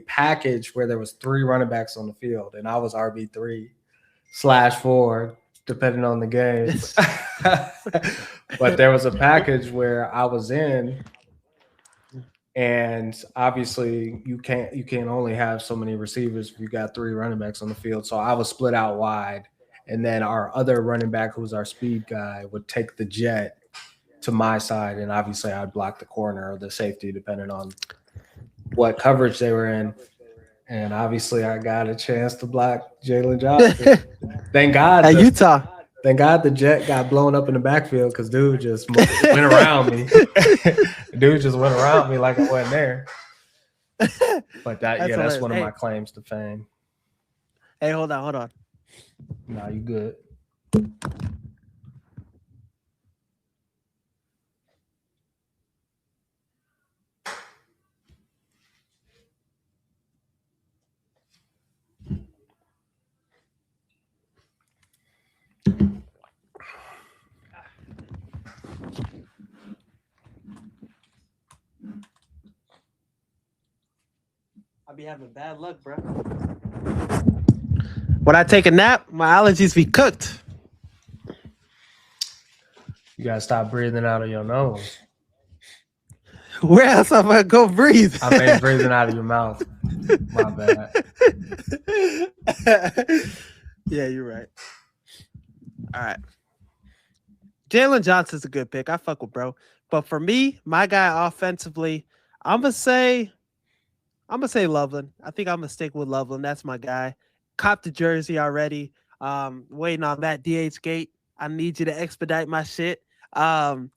package where there was 3 running backs on the field, and I was RB3/4, depending on the game. But there was a package where I was in, and obviously you can only have so many receivers if you got 3 running backs on the field. So I was split out wide, and then our other running back, who was our speed guy, would take the jet to my side, and obviously I'd block the corner or the safety depending on what coverage they were in. And obviously I got a chance to block Jalen Johnson. Thank God. At Utah. Thank God the jet got blown up in the backfield because dude just went around me. Dude just went around me like I wasn't there. But That's that's hilarious. one of Hey. my claims to fame. Hey, hold on. Nah, you good. I be having bad luck, bro. When I take a nap, my allergies be cooked. You gotta stop breathing out of your nose. Where else am I gonna go breathe? I mean, breathing out of your mouth. My bad. Yeah, you're right. All right. Jalen Johnson's a good pick. I fuck with bro. But for me, my guy offensively, I'm gonna say Loveland. I think I'm gonna stick with Loveland. That's my guy. Cop the jersey already. Waiting on that DH gate. I need you to expedite my shit. So I'm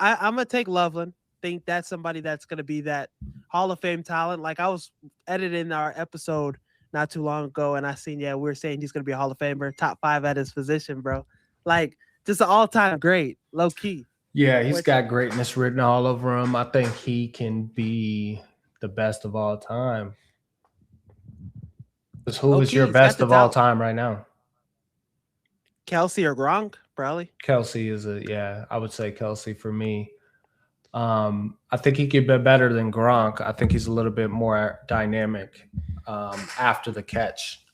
gonna take Loveland. Think that's somebody that's gonna be that Hall of Fame talent. Like I was editing our episode not too long ago, and I seen we were saying he's gonna be a Hall of Famer, top 5 at his position, bro. Like just an all-time great, low key. Yeah, he's got greatness written all over him. I think he can be the best of all time. Because who is your best of all time right now? Kelsey or Gronk, probably. Kelsey is I would say Kelsey for me. I think he could be better than Gronk. I think he's a little bit more dynamic after the catch.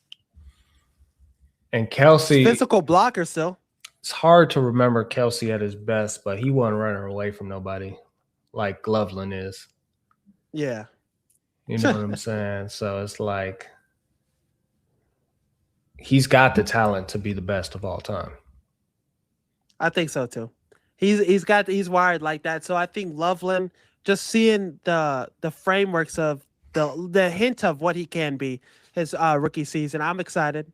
And Kelsey, physical blocker still. It's hard to remember Kelsey at his best, but he wasn't running away from nobody like Loveland is. Yeah. You know what I'm saying? So it's like he's got the talent to be the best of all time. I think so too. He's wired like that. So I think Loveland, just seeing the frameworks of the hint of what he can be his rookie season, I'm excited.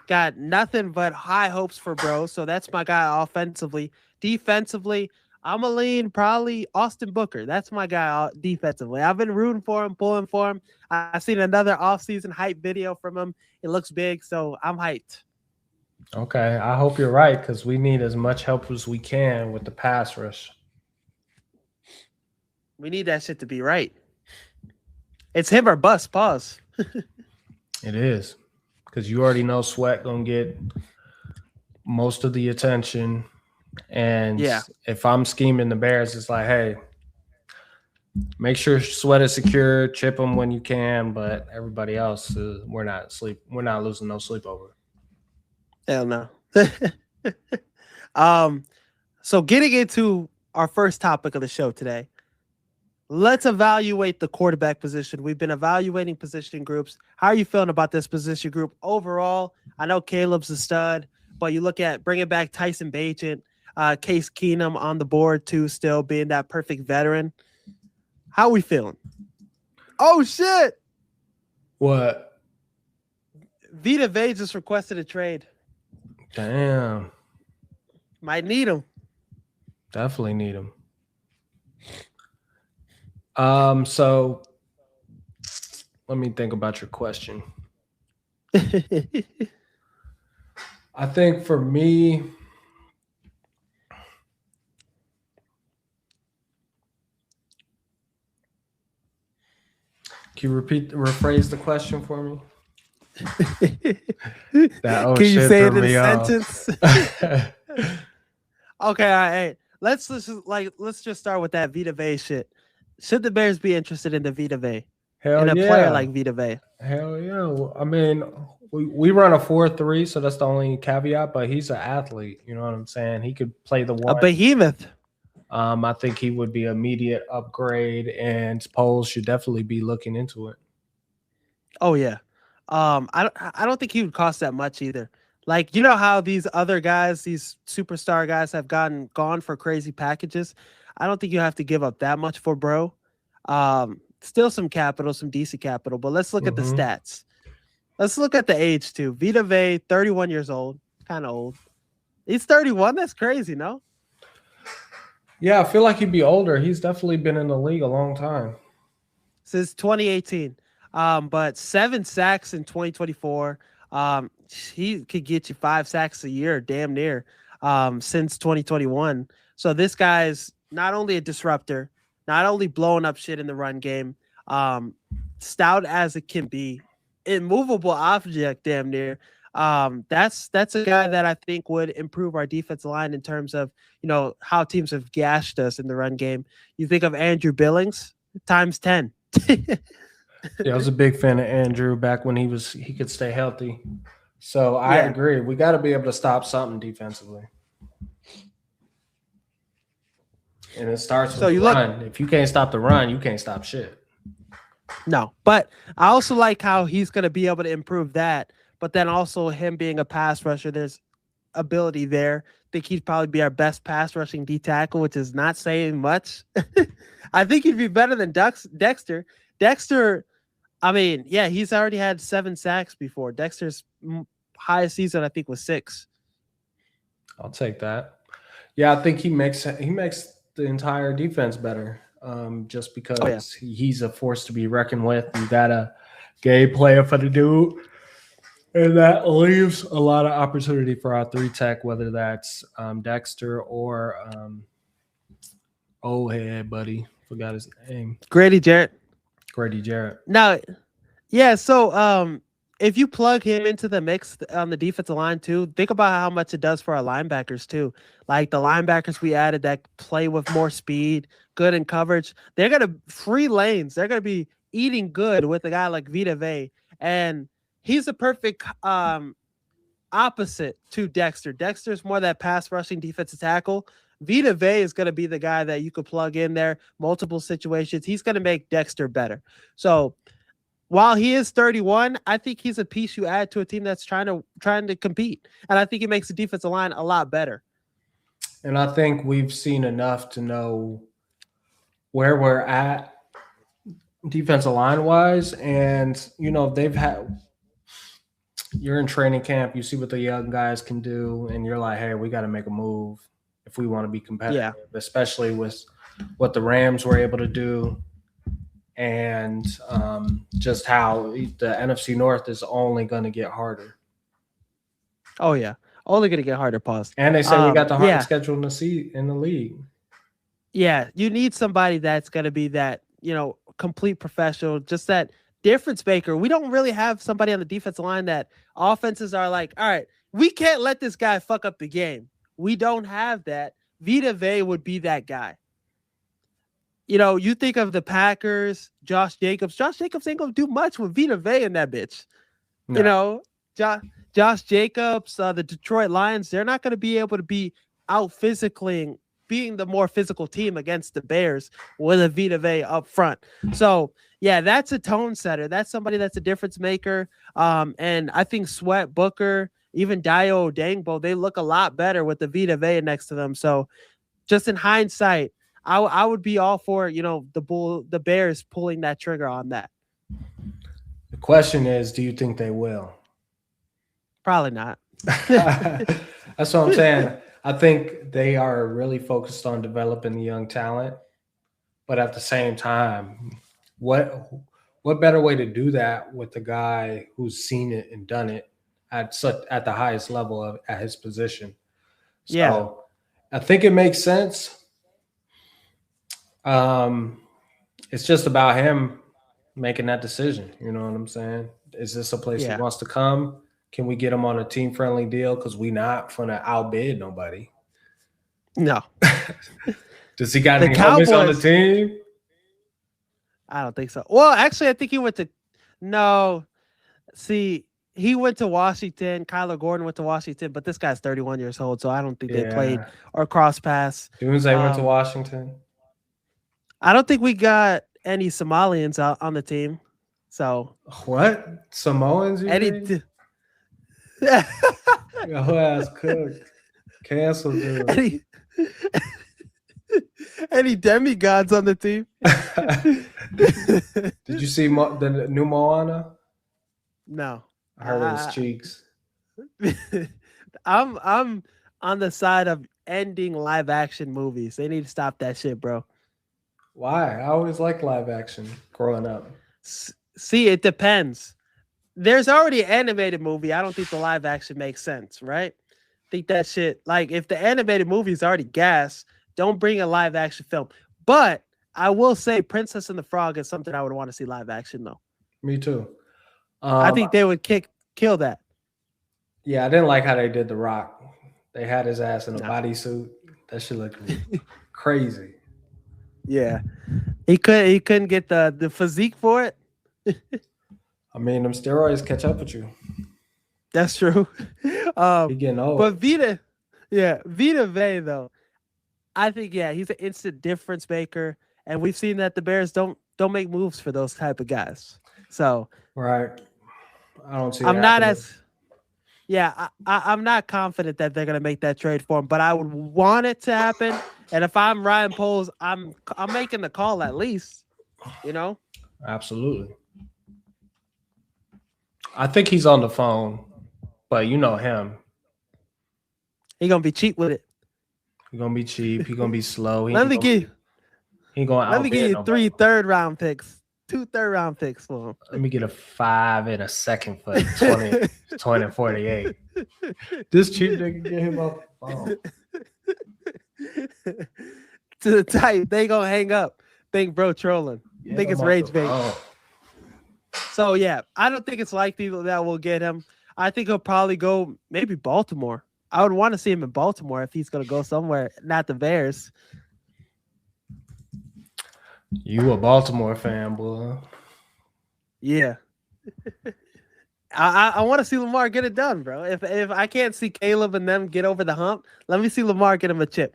Got nothing but high hopes for bro. So that's my guy offensively. Defensively, I'm going to lean probably Austin Booker. That's my guy defensively. I've been rooting for him, pulling for him. I've seen another offseason hype video from him. It looks big, so I'm hyped. Okay, I hope you're right because we need as much help as we can with the pass rush. We need that shit to be right. It's him or bust, pause. It is. Because you already know Sweat going to get most of the attention. And if I'm scheming the Bears, it's like, hey, make sure Sweat is secure, chip them when you can, but everybody else, we're not losing no sleep over. Hell no. So getting into our first topic of the show today, let's evaluate the quarterback position. We've been evaluating position groups. How are you feeling about this position group overall? I know Caleb's a stud, but you look at bringing back Tyson Bagent, Case Keenum on the board too, still being that perfect veteran. How are we feeling? Oh, shit. What? Vita Vea just requested a trade. Damn. Might need him. Definitely need him. So let me think about your question. I think for me, can you rephrase the question for me? Can you say it in a sentence? Okay, all right. Let's just start with that Vita Vea shit. Should the Bears be interested in the Vita Vea? Hell in a player like Vita Vea? Hell yeah. I mean, we run a 4-3, so that's the only caveat, but he's an athlete. You know what I'm saying? He could play the one. A behemoth. I think he would be an immediate upgrade, and Poles should definitely be looking into it. Oh, yeah. I don't think he would cost that much either. Like, you know how these other guys, these superstar guys have gone for crazy packages? I don't think you have to give up that much for bro. Still some capital, some decent capital, but let's look at the stats. Let's look at the age too. Vita Vea, 31 years old, kind of old. He's 31. That's crazy, no? Yeah, I feel like he'd be older. He's definitely been in the league a long time. since 2018. But 7 sacks in 2024. He could get you 5 sacks a year, damn near, since 2021. So this guy's not only a disruptor, not only blowing up shit in the run game, stout as it can be, immovable object, damn near. That's a guy that I think would improve our defensive line in terms of, you know, how teams have gashed us in the run game. You think of Andrew Billings times 10. Yeah, I was a big fan of Andrew back when he could stay healthy. So I agree. We got to be able to stop something defensively. And it starts with the run. If you can't stop the run, you can't stop shit. No, but I also like how he's going to be able to improve that. But then also him being a pass rusher, there's ability there. I think he'd probably be our best pass rushing D tackle, which is not saying much. I think he'd be better than Dexter. Dexter, I mean, yeah, he's already had 7 sacks before. Dexter's highest season, I think, was 6. I'll take that. Yeah, I think he makes the entire defense better. Just because he's a force to be reckoned with. You got a game player for the dude. And that leaves a lot of opportunity for our 3-tech, whether that's Dexter or old head buddy. Forgot his name. Grady Jarrett. Now, yeah, so if you plug him into the mix on the defensive line too, think about how much it does for our linebackers too. Like the linebackers we added that play with more speed, good in coverage. They're going to free lanes. They're going to be eating good with a guy like Vita Vea. And he's a perfect opposite to Dexter. Dexter's more that pass rushing defensive tackle. Vita Vea is going to be the guy that you could plug in there, multiple situations. He's going to make Dexter better. So while he is 31, I think he's a piece you add to a team that's trying to compete. And I think he makes the defensive line a lot better. And I think we've seen enough to know where we're at defensive line wise. And, you know, you're in training camp, you see what the young guys can do, and you're like, hey, we got to make a move if we want to be competitive, especially with what the Rams were able to do and just how the NFC North is only going to get harder. Oh, yeah. Only going to get harder, pause. And they say we got the hardest schedule in the league. Yeah, you need somebody that's going to be that, you know, complete professional, just that difference maker. We don't really have somebody on the defensive line that offenses are like, all right, we can't let this guy fuck up the game. We don't have that. Vita Vea would be that guy. You know, you think of the Packers, Josh Jacobs. Josh Jacobs ain't going to do much with Vita Vea in that bitch. No. You know, Josh Jacobs, the Detroit Lions, they're not going to be able to be out physically, being the more physical team against the Bears with a Vita Vea up front. So, yeah, that's a tone setter. That's somebody that's a difference maker. And I think Sweat, Booker, even Dio Dangbo, they look a lot better with the Vita Vea next to them. So, just in hindsight, I would be all for, you know, the Bears pulling that trigger on that. The question is, do you think they will? Probably not. That's what I'm saying. I think they are really focused on developing the young talent, but at the same time, what better way to do that with the guy who's seen it and done it at the highest level at his position? So I think it makes sense. It's just about him making that decision. You know what I'm saying? Is this a place he wants to come? Can we get him on a team-friendly deal? Because we not going to outbid nobody. No. Does he got any homies on the team? I don't think so. Well, actually, I think he went to – no. See, he went to Washington. Kyler Gordon went to Washington, but this guy's 31 years old, so I don't think they played or cross pass. Doomsday went to Washington. I don't think we got any Somalians out on the team. So what? Samoans? Your ass cooked. Cancel, dude. Any demigods on the team? Did you see the new Moana? No. I heard it was cheeks. I'm on the side of ending live action movies. They need to stop that shit, bro. Why? I always like live action growing up. See, it depends. There's already an animated movie. I don't think the live action makes sense, right? Think that shit, like, if the animated movie is already gas, don't bring a live action film. But I will say Princess and the Frog is something I would want to see live action, though. Me too. I think they would kill that. Yeah, I didn't like how they did The Rock. They had his ass in a Nah. bodysuit. That shit looked crazy. Yeah. He couldn't get the physique for it. I mean, them steroids catch up with you. That's true. He getting old. But Vita Vey, though, I think, yeah, he's an instant difference maker. And we've seen that the Bears don't make moves for those type of guys. So right. I don't see I'm it not happening. I'm not confident that they're gonna make that trade for him, but I would want it to happen. And if I'm Ryan Poles, I'm making the call at least. You know? Absolutely. I think he's on the phone, but you know him. He gonna be cheap with it. He's gonna be cheap. He's gonna be slow. Let me give you 3 third-round picks. 2 third-round picks for him. Let me get a 5 and a second for 20 48. This cheap nigga get him off the phone. To the type, they gonna hang up. Think bro trolling. Get Think him it's off rage the bait. phone. So yeah, I don't think it's likely that we'll get him. I think he'll probably go maybe Baltimore. I would want to see him in Baltimore if he's gonna go somewhere, not the Bears. You a Baltimore fan, boy. Yeah. I want to see Lamar get it done, bro. If I can't see Caleb and them get over the hump, let me see Lamar get him a chip.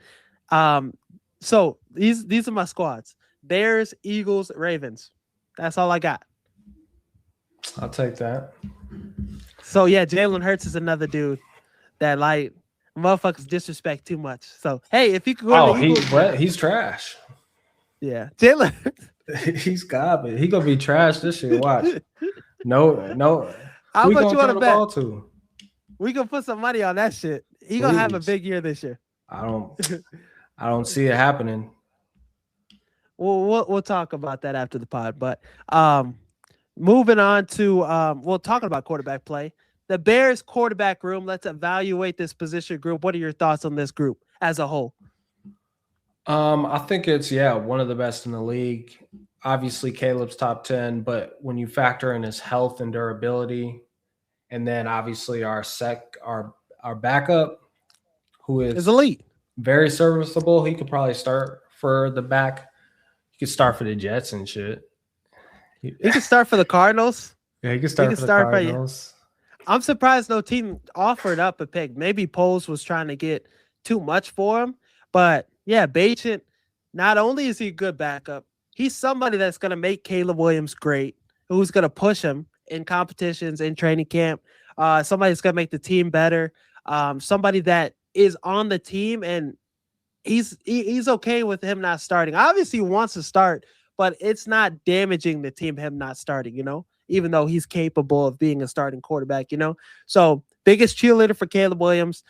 So these are my squads: Bears, Eagles, Ravens. That's all I got. I'll take that. So yeah, Jalen Hurts is another dude that, like, motherfuckers disrespect too much. So hey, if you could go to the Eagles, he's trash. yeah, Jalen. He's garbage. He gonna be trash this year. Watch. No. How Who he much gonna you want throw to the bet? ball to? We can put some money on that shit. He gonna have a Please. big year this year. I don't see it happening. We'll talk about that after the pod. But moving on to we'll talk about quarterback play. The Bears quarterback room. Let's evaluate this position group. What are your thoughts on this group as a whole? I think it's one of the best in the league. Obviously, Caleb's top 10, but when you factor in his health and durability, and then obviously our backup, who It's is elite. very serviceable, he could probably start for the back. He could start for the Jets and shit. He could start for the Cardinals. Yeah, he could start for the Cardinals. I'm surprised no team offered up a pick. Maybe Poles was trying to get too much for him, but yeah, Bachant, not only is he a good backup, he's somebody that's going to make Caleb Williams great, who's going to push him in competitions, in training camp, somebody that's going to make the team better, somebody that is on the team, and he's okay with him not starting. Obviously, he wants to start, but it's not damaging the team, him not starting, even though he's capable of being a starting quarterback, So biggest cheerleader for Caleb Williams.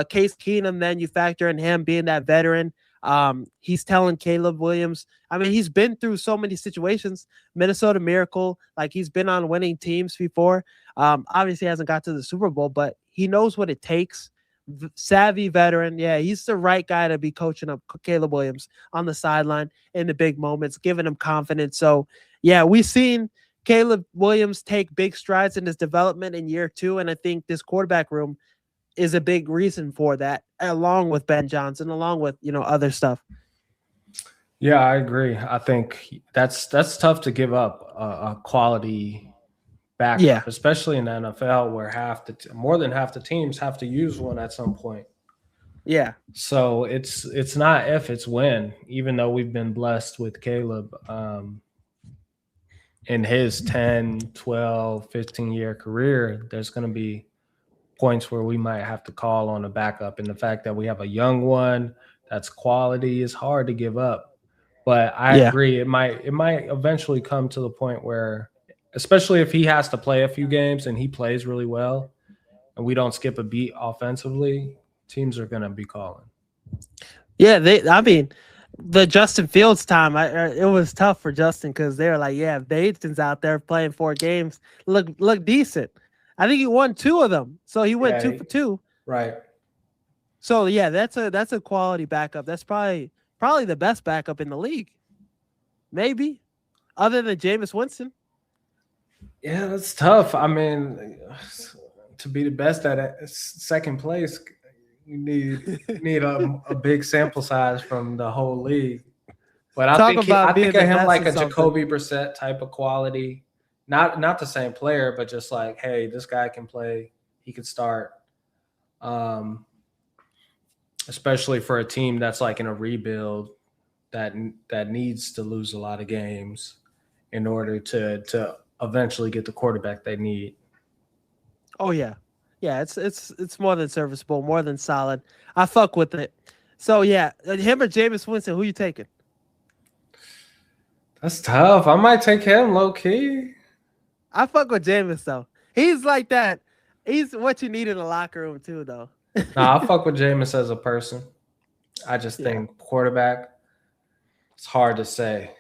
Case Keenum, then you factor in him being that veteran. He's telling Caleb Williams, I mean, he's been through so many situations. Minnesota Miracle, like, he's been on winning teams before. Obviously hasn't got to the Super Bowl, but he knows what it takes. Savvy veteran. Yeah, he's the right guy to be coaching up Caleb Williams on the sideline in the big moments, giving him confidence. So yeah, we've seen Caleb Williams take big strides in his development in year 2. And I think this quarterback room is a big reason for that, along with Ben Johnson, along with, other stuff. Yeah, I agree. I think that's tough to give up a quality backup, especially in the NFL where more than half the teams have to use one at some point. Yeah. So it's not if, it's when, even though we've been blessed with Caleb in his 10, 12, 15-year career, there's going to be points where we might have to call on a backup, and the fact that we have a young one that's quality is hard to give up. But I agree, it might eventually come to the point where, especially if he has to play a few games and he plays really well and we don't skip a beat offensively, teams are going to be calling. Yeah, the Justin Fields time, it was tough for Justin because they were like, yeah, if Dayton's out there playing 4 games, look decent. I think he won 2 of them, so he went 2 for 2. Right. So yeah, that's a quality backup. That's probably the best backup in the league, maybe, other than Jameis Winston. Yeah, that's tough. I mean, to be the best at second place, you need a big sample size from the whole league. But I think of him like a Jacoby Brissett type of quality. Not the same player, but just like, hey, this guy can play. He could start. Especially for a team that's like in a rebuild that needs to lose a lot of games in order to eventually get the quarterback they need. Oh yeah. Yeah, it's more than serviceable, more than solid. I fuck with it. So yeah, him or Jameis Winston, who you taking? That's tough. I might take him low key. I fuck with Jameis though. He's like that. He's what you need in the locker room too, though. Nah, I fuck with Jameis as a person. I just think quarterback, it's hard to say.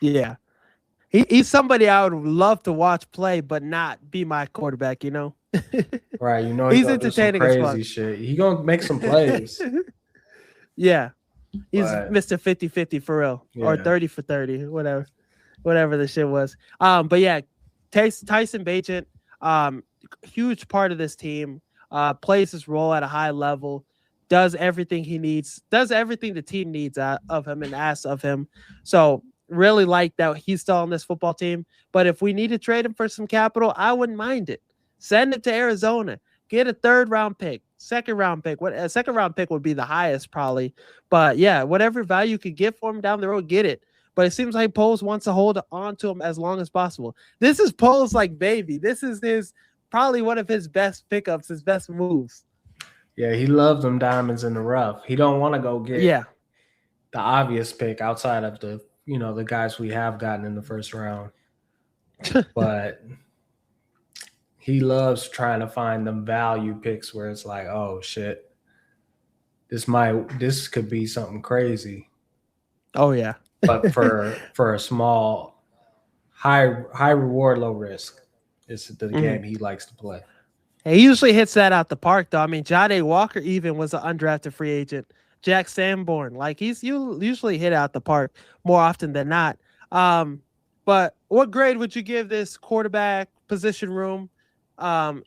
Yeah. He's somebody I would love to watch play, but not be my quarterback, you know? Right. You know, he's entertaining do some crazy shit. He gonna make some plays. Yeah. He's Mr. 50-50 for real. Yeah. Or 30 for 30, whatever the shit was. But yeah, Tyson Bagent, huge part of this team, plays his role at a high level, does everything he needs, does everything the team needs of him and asks of him. So really like that he's still on this football team. But if we need to trade him for some capital, I wouldn't mind it. Send it to Arizona. Get a 3rd round pick, 2nd round pick. A 2nd round pick would be the highest probably. But yeah, whatever value you could get for him down the road, get it. But it seems like Poles wants to hold on to him as long as possible. This is Poles like baby. This is probably one of his best pickups, his best moves. Yeah, he loves them diamonds in the rough. He don't want to go get the obvious pick outside of the guys we have gotten in the 1st round. But he loves trying to find them value picks where it's like, oh shit, this could be something crazy. Oh yeah. But for a small, high reward, low risk is the game he likes to play. He usually hits that out the park though. I mean, Jade Walker even was an undrafted free agent. Jack Sanborn, like he's usually hit out the park more often than not. But what grade would you give this quarterback position room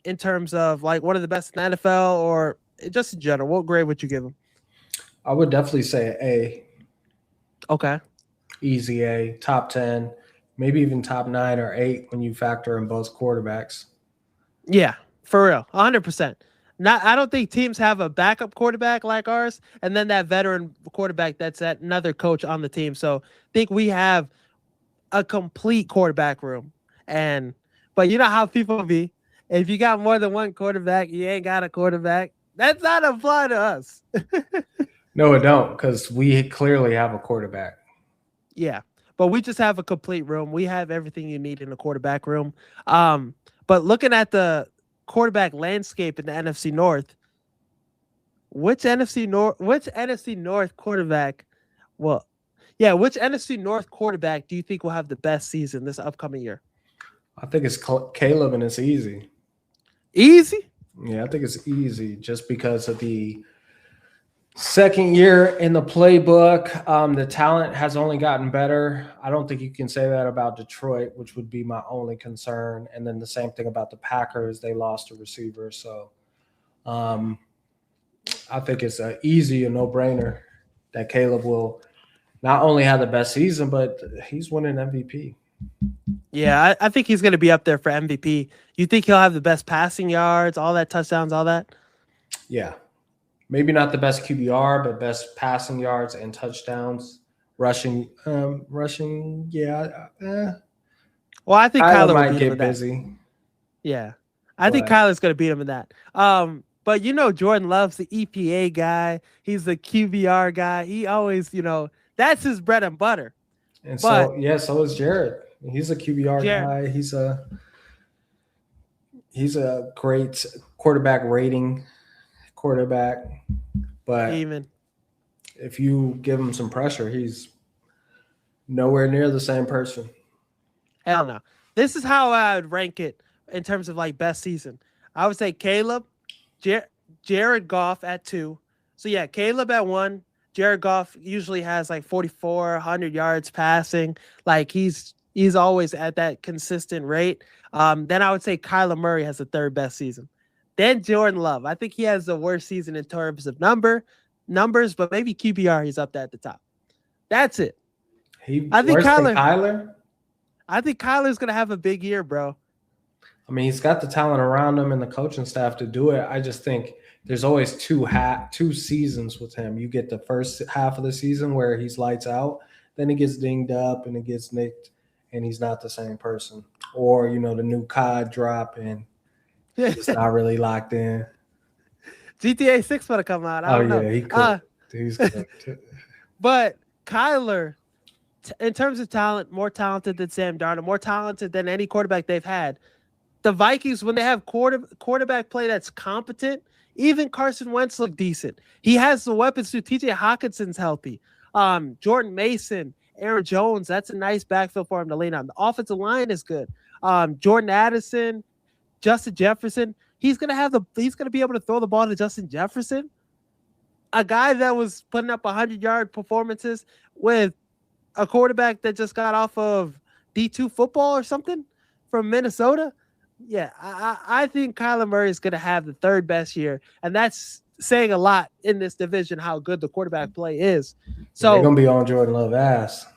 in terms of like one of the best in the NFL or just in general? What grade would you give him? I would definitely say A. Okay. Easy A, top 10, maybe even top 9 or 8 when you factor in both quarterbacks. Yeah, for real, 100%. I don't think teams have a backup quarterback like ours, and then that veteran quarterback that's another coach on the team. So I think we have a complete quarterback room. But you know how people be. If you got more than one quarterback, you ain't got a quarterback. That's not apply to us. No, it don't, because we clearly have a quarterback. Yeah, but we just have a complete room. We have everything you need in a quarterback room. But looking at the quarterback landscape in the NFC North, which NFC North quarterback? Well, yeah, which NFC North quarterback do you think will have the best season this upcoming year? I think it's Caleb, and it's easy. Easy? Yeah, I think it's easy just because of the second year in the playbook. The talent has only gotten better. I don't think you can say that about Detroit, which would be my only concern. And then the same thing about the Packers. They lost a receiver. So I think it's a no-brainer that Caleb will not only have the best season, but he's winning MVP. Yeah, I think he's going to be up there for MVP. You think he'll have the best passing yards, all that touchdowns, all that? Yeah. Maybe not the best QBR, but best passing yards and touchdowns. Rushing, yeah. Well, I think Kyler might get busy. Yeah. I think Kyler's going to beat him in that. But Jordan Love's the EPA guy. He's the QBR guy. He always, that's his bread and butter. And so is Jared. He's a QBR guy. He's a great quarterback rating quarterback, but if you give him some pressure, he's nowhere near the same person. Hell no. This is how I would rank it in terms of like best season. I would say Caleb, Jared Goff at 2. So yeah, Caleb at 1. Jared Goff usually has like 4,400 yards passing. Like he's always at that consistent rate. Then I would say Kyler Murray has the third best season. Then Jordan Love. I think he has the worst season in terms of numbers, but maybe QBR he's up there at the top. That's it. I think Kyler. I think Kyler's gonna have a big year, bro. I mean, he's got the talent around him and the coaching staff to do it. I just think there's always two seasons with him. You get the first half of the season where he's lights out, then he gets dinged up and it gets nicked, and he's not the same person. Or the new COD drop and it's not really locked in. GTA 6 want to come out. I don't know. He could. He's good. But Kyler, in terms of talent, more talented than Sam Darnold, more talented than any quarterback they've had. The Vikings, when they have quarterback play that's competent, even Carson Wentz look decent. He has the weapons too. TJ Hawkinson's healthy. Jordan Mason, Aaron Jones, that's a nice backfield for him to lean on. The offensive line is good. Jordan Addison, Justin Jefferson. He's gonna be able to throw the ball to Justin Jefferson, a guy that was putting up 100-yard performances with a quarterback that just got off of D2 football or something from Minnesota. Yeah, I think Kyler Murray is going to have the third best year, and that's saying a lot in this division how good the quarterback play is. So they're going to be on Jordan Love's ass.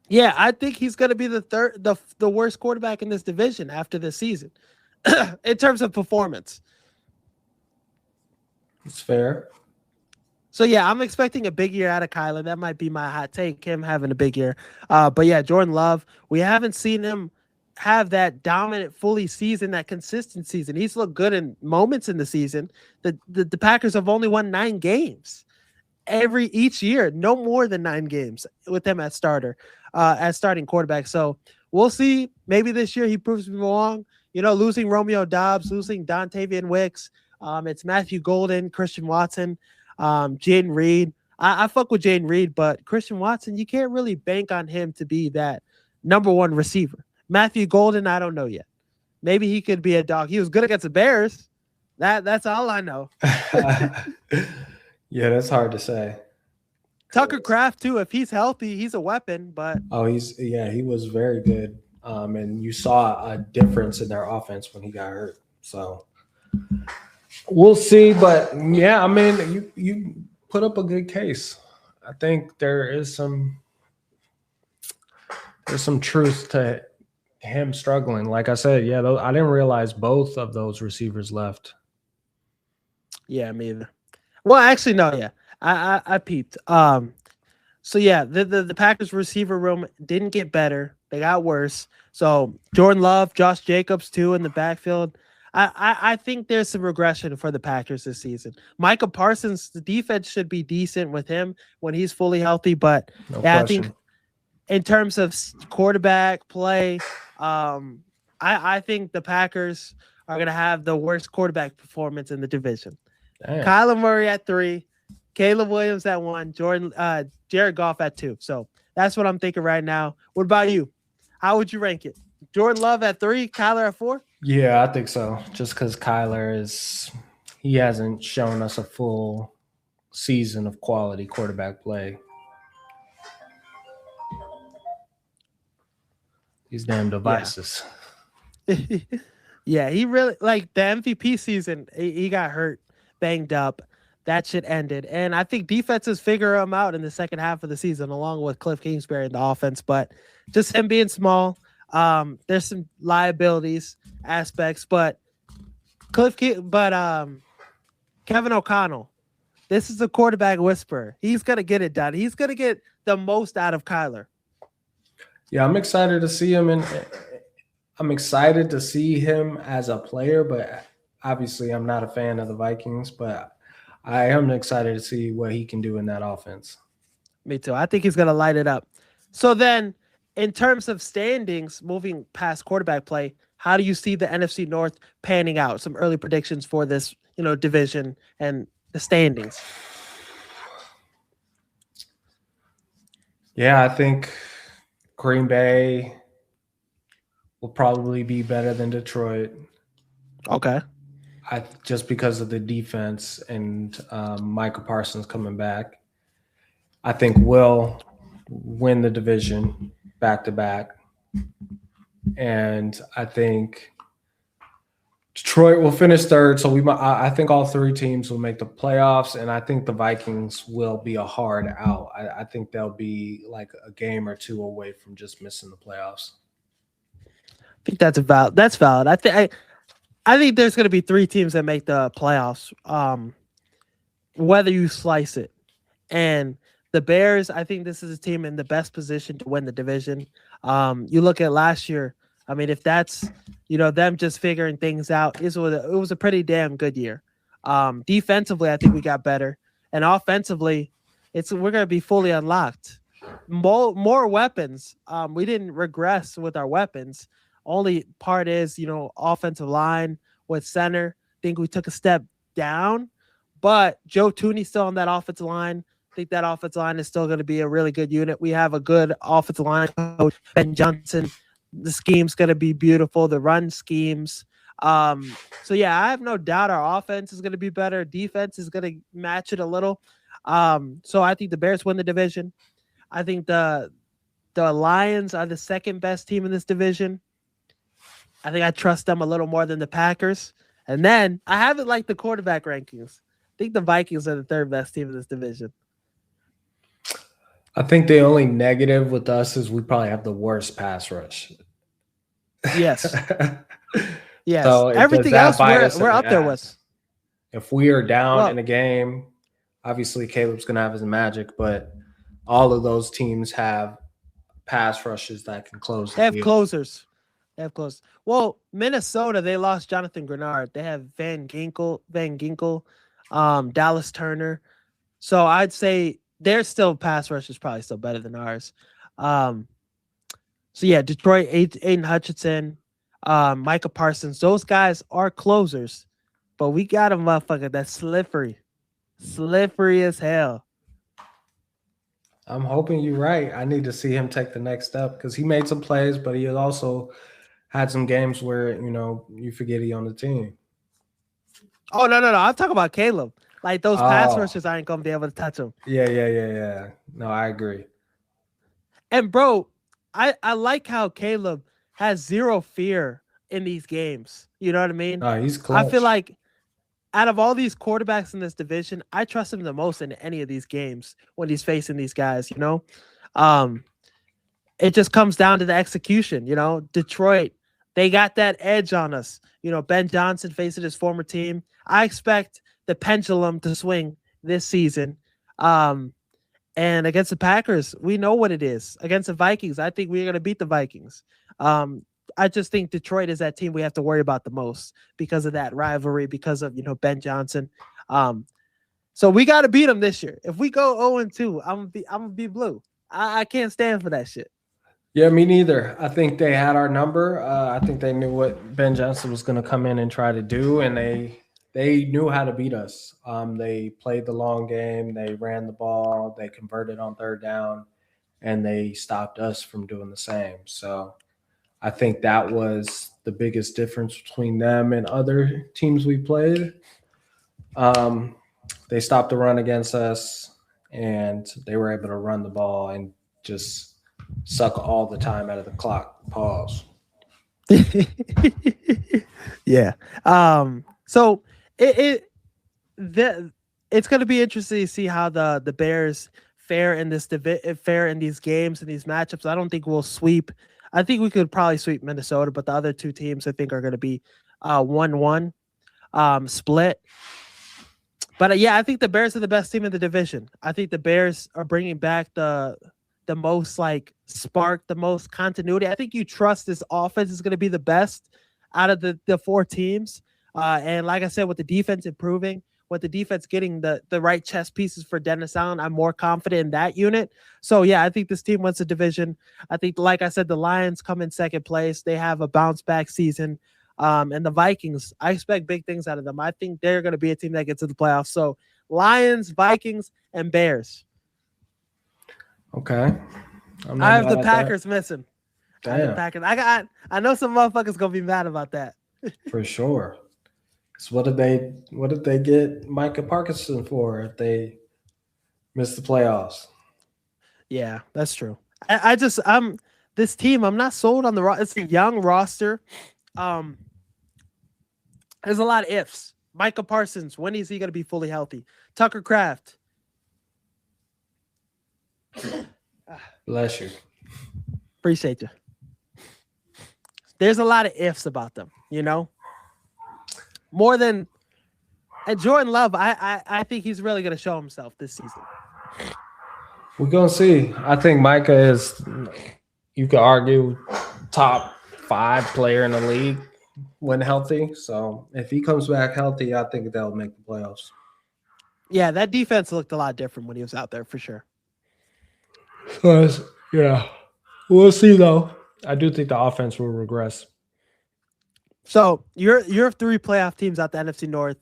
Yeah, I think he's going to be the worst quarterback in this division after this season in terms of performance. It's fair. So, yeah, I'm expecting a big year out of Kyler. That might be my hot take, him having a big year. But, yeah, Jordan Love, we haven't seen him have that dominant fully season, that consistent season. He's looked good in moments in the season. The Packers have only won 9 games each year, no more than 9 games with him as starting quarterback. So we'll see. Maybe this year he proves me wrong. Losing Romeo Doubs, losing Dontavian Wicks. It's Matthew Golden, Christian Watson, Jaden Reed. I fuck with Jaden Reed, but Christian Watson, you can't really bank on him to be that number 1 receiver. Matthew Golden, I don't know yet. Maybe he could be a dog. He was good against the Bears. That's all I know. Yeah, that's hard to say. Tucker Kraft too. If he's healthy, he's a weapon. But he was very good. And you saw a difference in their offense when he got hurt. So we'll see. But yeah, I mean, you put up a good case. I think there's some truth to him struggling. Like I said, I didn't realize both of those receivers left. Yeah, me either. Well, actually, no, yeah. I peeped. So yeah, the Packers receiver room didn't get better. They got worse. So Jordan Love, Josh Jacobs too in the backfield. I think there's some regression for the Packers this season. Micah Parsons, the defense should be decent with him when he's fully healthy, but I think in terms of quarterback play, I think the Packers are going to have the worst quarterback performance in the division. Damn. Kyler Murray at 3, Caleb Williams at 1, Jared Goff at 2. So that's what I'm thinking right now. What about you? How would you rank it? Jordan Love at 3, Kyler at 4? Yeah, I think so. Just because Kyler he hasn't shown us a full season of quality quarterback play. These damn devices. Yeah, he really the MVP season. He got hurt, banged up. That shit ended, and I think defenses figure him out in the second half of the season, along with Cliff Kingsbury in the offense. But just him being small, there's some liabilities aspects. But Kevin O'Connell, this is a quarterback whisperer. He's gonna get it done. He's gonna get the most out of Kyler. Yeah, I'm excited to see him, and I'm excited to see him as a player. But obviously, I'm not a fan of the Vikings, but I am excited to see what he can do in that offense. Me too. I think he's going to light it up. So then, in terms of standings, moving past quarterback play, how do you see the NFC North panning out? Some early predictions for this, division and the standings. Yeah, I think Green Bay will probably be better than Detroit. Okay. Just because of the defense and Michael Parsons coming back. I think we'll win the division back to back. And I think Detroit will finish third. So I think all three teams will make the playoffs. And I think the Vikings will be a hard out. I think they'll be like a game or two away from just missing the playoffs. I think that's valid. That's valid. I think there's going to be three teams that make the playoffs, whether you slice it. And the Bears, I think this is a team in the best position to win the division. You look at last year. I mean, if that's them just figuring things out, it was a pretty damn good year. Defensively, I think we got better, and offensively, we're going to be fully unlocked. More weapons. We didn't regress with our weapons. Only part is, offensive line with center. I think we took a step down, but Joe Tooney's still on that offensive line. I think that offensive line is still going to be a really good unit. We have a good offensive line coach, Ben Johnson. The scheme's going to be beautiful. The run schemes. So yeah, I have no doubt our offense is going to be better. Defense is going to match it a little. So I think the Bears win the division. I think the Lions are the second best team in this division. I think I trust them a little more than the Packers. And then I haven't liked the quarterback rankings. I think the Vikings are the third best team in this division. I think the only negative with us is we probably have the worst pass rush. Yes. Yes. So everything else we're up there with. If we are down in a game, obviously Caleb's going to have his magic, but all of those teams have pass rushes that can close. They have closers. Well, Minnesota, they lost Jonathan Grenard. They have Van Ginkel, Dallas Turner. So I'd say their still pass rush is probably still better than ours. So yeah, Detroit, Aiden Hutchinson, Micah Parsons, those guys are closers, but we got a motherfucker that's slippery as hell. I'm hoping you're right. I need to see him take the next step because he made some plays, but he also had some games where, you forget he on the team. Oh, no. I'm talking about Caleb. Like those pass rushers aren't going to be able to touch him. Yeah. No, I agree. And bro, I like how Caleb has zero fear in these games. You know what I mean? He's clutch. I feel like out of all these quarterbacks in this division, I trust him the most in any of these games when he's facing these guys, It just comes down to the execution, Detroit, they got that edge on us. Ben Johnson facing his former team. I expect the pendulum to swing this season. And against the Packers, we know what it is. Against the Vikings, I think we're going to beat the Vikings. I just think Detroit is that team we have to worry about the most because of that rivalry, because of, Ben Johnson. So we got to beat them this year. If we go 0-2, I'm going to be blue. I can't stand for that shit. Yeah, me neither. I think they had our number. I think they knew what Ben Johnson was going to come in and try to do, and they knew how to beat us. They played the long game. They ran the ball. They converted on third down, and they stopped us from doing the same. So I think that was the biggest difference between them and other teams we played. They stopped the run against us, and they were able to run the ball and just suck all the time out of the clock. Pause. Yeah. So it's going to be interesting to see how the Bears fare in these games and these matchups. I don't think we'll sweep. I think we could probably sweep Minnesota, but the other two teams I think are going to be 1-1 split. But yeah, I think the Bears are the best team in the division. I think the Bears are bringing back the most spark, the most continuity. I think you trust this offense is going to be the best out of the four teams. And like I said, with the defense improving, with the defense getting the right chess pieces for Dennis Allen, I'm more confident in that unit. So yeah, I think this team wins the division. I think, like I said, the Lions come in second place. They have a bounce back season. And the Vikings, I expect big things out of them. I think they're going to be a team that gets to the playoffs. So Lions, Vikings, and Bears. Okay. I'm not I have mad the at that. Packers missing. I have the Damn, Packers. I know some motherfuckers gonna be mad about that. for sure. So what did they get Micah Parkinson for if they missed the playoffs? Yeah, that's true. I'm this team. I'm not sold on the it's a young roster. There's a lot of ifs. Micah Parsons, when is he going to be fully healthy? Tucker Kraft. Bless you. Appreciate you. There's a lot of ifs about them, you know? More than and Jordan Love, I think he's really going to show himself this season. We're gonna see. I think Micah is, you could argue, top 5 player in the league when healthy. So if he comes back healthy, I think they'll make the playoffs. Yeah, that defense looked a lot different when he was out there for sure. Yeah, we'll see though. I do think the offense will regress. So your 3 playoff teams out the NFC North,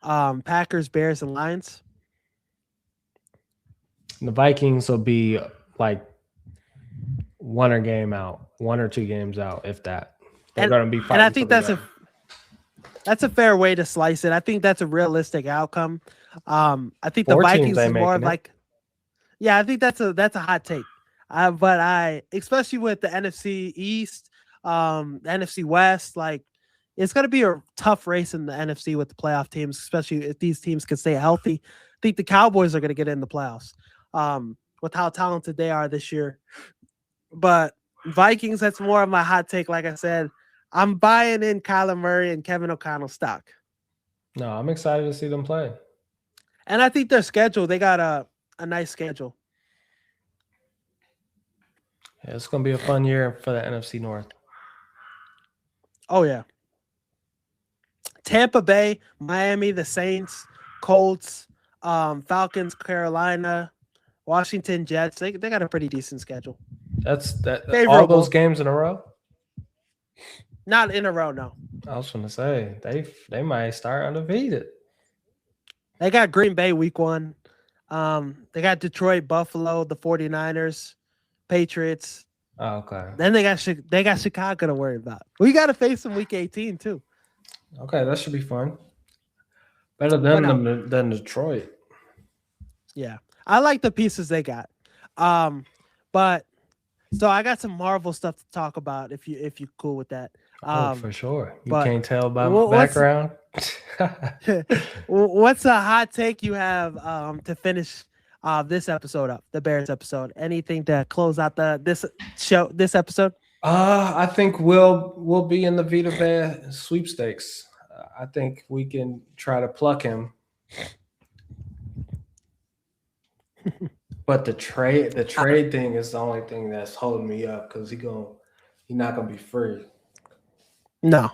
Packers, Bears, and Lions. The Vikings will be like 1 or 2 games out, if that. They're going to be fighting. And I think that's a fair way to slice it. I think that's a realistic outcome. I think the Vikings is more of like, yeah, I think that's a hot take. But especially with the NFC East, the NFC West, like it's going to be a tough race in the NFC with the playoff teams, especially if these teams can stay healthy. I think the Cowboys are going to get in the playoffs with how talented they are this year. But Vikings, that's more of my hot take. Like I said, I'm buying in Kyler Murray and Kevin O'Connell stock. No, I'm excited to see them play. And I think their schedule, they got a nice schedule. Yeah, it's going to be a fun year for the NFC North. Oh, yeah. Tampa Bay, Miami, the Saints, Colts, Falcons, Carolina, Washington, Jets. They got a pretty decent schedule. That's Favorable. All those games in a row? Not in a row, no. I was going to say, they might start undefeated. They got Green Bay week 1. They got Detroit, Buffalo, the 49ers, Patriots. Oh, okay. Then they got Chicago to worry about. We got to face them week 18 too. Okay, that should be fun. Better than Detroit. Yeah, I like the pieces they got. But so I got some Marvel stuff to talk about if you cool with that. For sure. You but can't tell by my background. What's a hot take you have to finish this episode up, the Bears episode? Anything to close out this episode? I think we'll be in the Vita Vea sweepstakes. I think we can try to pluck him. But the trade thing is the only thing that's holding me up because he's not gonna be free. No.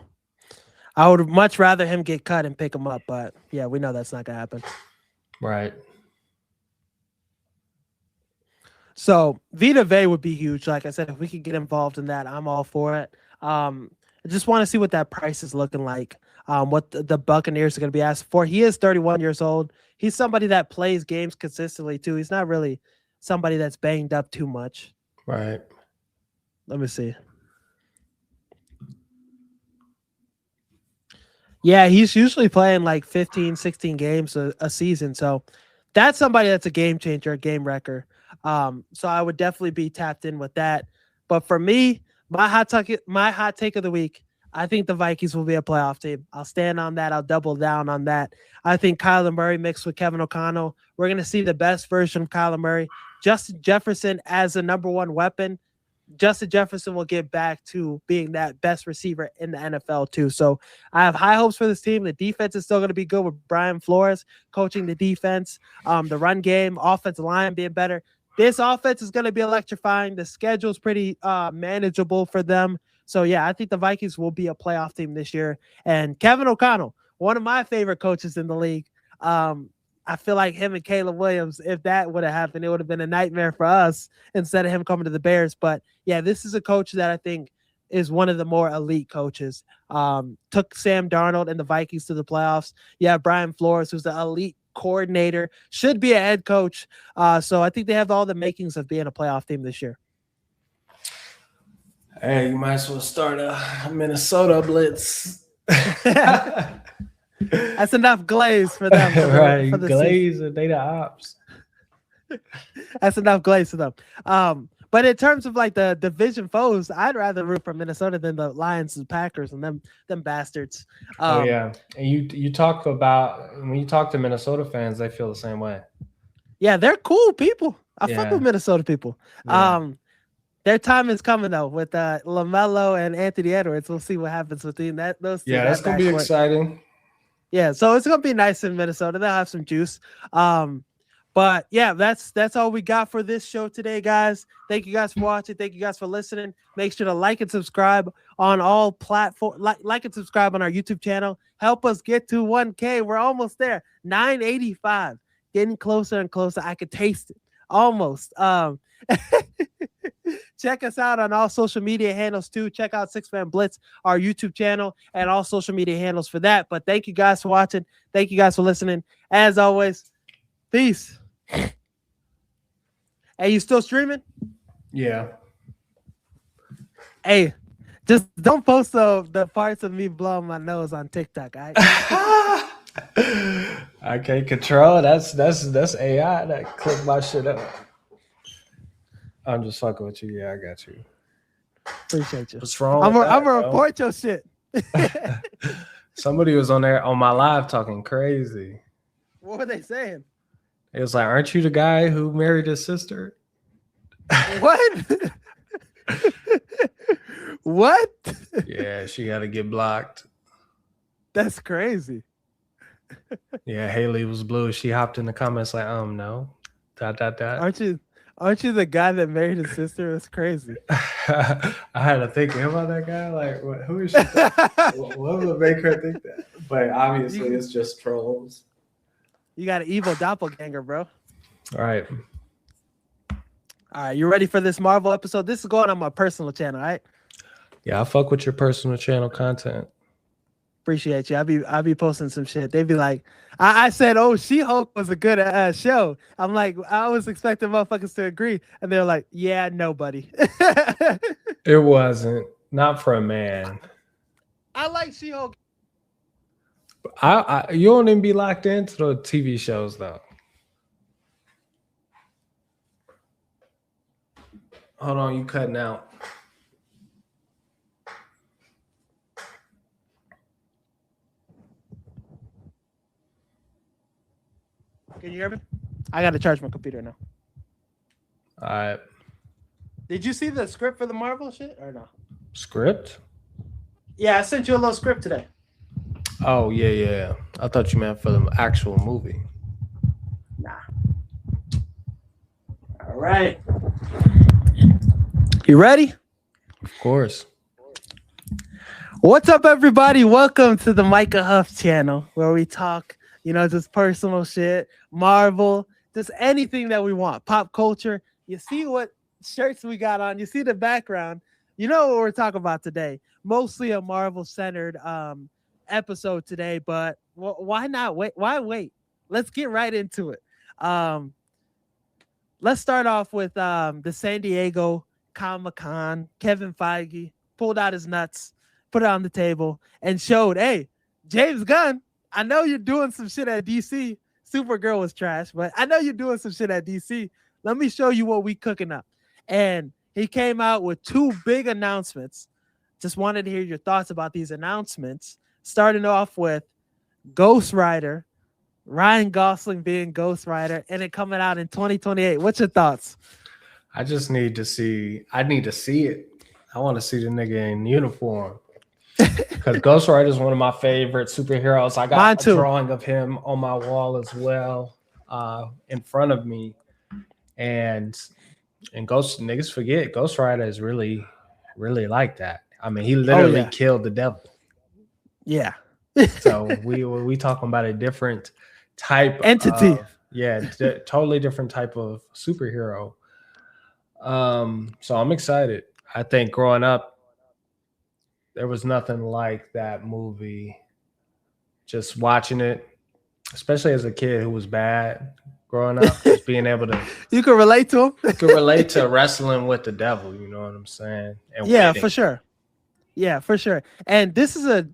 I would much rather him get cut and pick him up, but yeah, we know that's not gonna happen. Right. So Vita Vea would be huge. Like I said, if we could get involved in that, I'm all for it. I just want to see what that price is looking like. What the Buccaneers are going to be asked for. He is 31 years old. He's somebody that plays games consistently too. He's not really somebody that's banged up too much. Right. Let me see. Yeah, he's usually playing like 15, 16 games a season. So that's somebody that's a game changer, a game wrecker. So I would definitely be tapped in with that. But for me, my hot take of the week, I think the Vikings will be a playoff team. I'll stand on that. I'll double down on that. I think Kyler Murray mixed with Kevin O'Connell. We're going to see the best version of Kyler Murray. Justin Jefferson as the number 1 weapon. Justin Jefferson will get back to being that best receiver in the NFL too. So I have high hopes for this team. The defense is still going to be good with Brian Flores coaching the defense, the run game, offensive line being better. This offense is going to be electrifying. The schedule is pretty manageable for them. So, yeah, I think the Vikings will be a playoff team this year. And Kevin O'Connell, one of my favorite coaches in the league. I feel like him and Caleb Williams, if that would have happened, it would have been a nightmare for us instead of him coming to the Bears. But, yeah, this is a coach that I think is one of the more elite coaches. Took Sam Darnold and the Vikings to the playoffs. Yeah, Brian Flores, who's the elite coordinator, should be a head coach. So I think they have all the makings of being a playoff team this year. Hey, you might as well start a Minnesota blitz. That's enough glaze for them. Right, for the glaze and they the ops. That's enough glaze for them. But in terms of like the division foes, I'd rather root for Minnesota than the Lions and Packers and them bastards. Oh yeah, and you talk about when you talk to Minnesota fans, they feel the same way. Yeah, they're cool people. I fuck Yeah. with Minnesota people. Yeah. Their time is coming though with LaMelo and Anthony Edwards. We'll see what happens between those two. Yeah, that's gonna be exciting. Yeah, so it's gonna be nice in Minnesota. They'll have some juice. But yeah, that's all we got for this show today, guys. Thank you guys for watching. Thank you guys for listening. Make sure to like and subscribe on all platforms. Like and subscribe on our YouTube channel. Help us get to 1K. We're almost there. 985. Getting closer and closer. I could taste it. Almost. Check us out on all social media handles too. Check out Six Man Blitz, our YouTube channel, and all social media handles for that. But thank you guys for watching. Thank you guys for listening. As always, peace. Hey, you still streaming? Yeah. Hey, just don't post the parts of me blowing my nose on TikTok. All right? I can't control it. That's AI that click my shit up. I'm just fucking with you. Yeah, I got you. Appreciate you. What's wrong? I'm with that, gonna bro? report your shit. Somebody was on there on my live talking crazy. What were they saying? It was like, aren't you the guy who married his sister? What? What? Yeah, she got to get blocked. That's crazy. Yeah, Haley was blue. She hopped in the comments like, no. ... Aren't you the guy that married his sister? That's crazy. I had to think about that guy. Like, who is she? What would make her think that? But obviously, it's just trolls. You got an evil doppelganger, bro. All right. All right, you ready for this Marvel episode? This is going on my personal channel, all right? Yeah, I fuck with your personal channel content. Appreciate you. I'll be posting some shit. They'd be like, I said, oh, She-Hulk was a good show. I'm like, I was expecting motherfuckers to agree. And they're like, yeah, nobody. It wasn't. Not for a man. I like She-Hulk. You don't even be locked into the TV shows, though. Hold on, you cutting out. Can you hear me? I got to charge my computer now. All right. Did you see the script for the Marvel shit or no? Script? Yeah, I sent you a little script today. Oh, yeah. I thought you meant for the actual movie. Nah. All right. You ready? Of course. What's up, everybody? Welcome to the Micah Huff channel, where we talk, just personal shit, Marvel, just anything that we want, pop culture. You see what shirts we got on. You see the background. You know what we're talking about today. Mostly a Marvel-centered episode today, but why not wait? Why wait? Let's get right into it. Let's start off with the San Diego Comic-Con. Kevin Feige pulled out his nuts, put it on the table, and showed, hey, James Gunn, I know you're doing some shit at DC. Supergirl was trash, but I know you're doing some shit at DC. Let me show you what we cooking up. And he came out with two big announcements. Just wanted to hear your thoughts about these announcements. Starting off with Ghost Rider, Ryan Gosling being Ghost Rider, and it coming out in 2028. What's your thoughts? I need to see it. I want to see the nigga in uniform. Because Ghost Rider is one of my favorite superheroes. I got a drawing of him on my wall as well, in front of me. And niggas forget Ghost Rider is really, really like that. I mean, he literally killed the devil. Yeah. So we talking about a different type entity. Totally different type of superhero. So I'm excited. I think growing up, there was nothing like that movie. Just watching it, especially as a kid who was bad growing up, just being able to You can relate to him. relate to wrestling with the devil. You know what I'm saying? And Yeah, winning. for sure. Yeah, for sure. And this is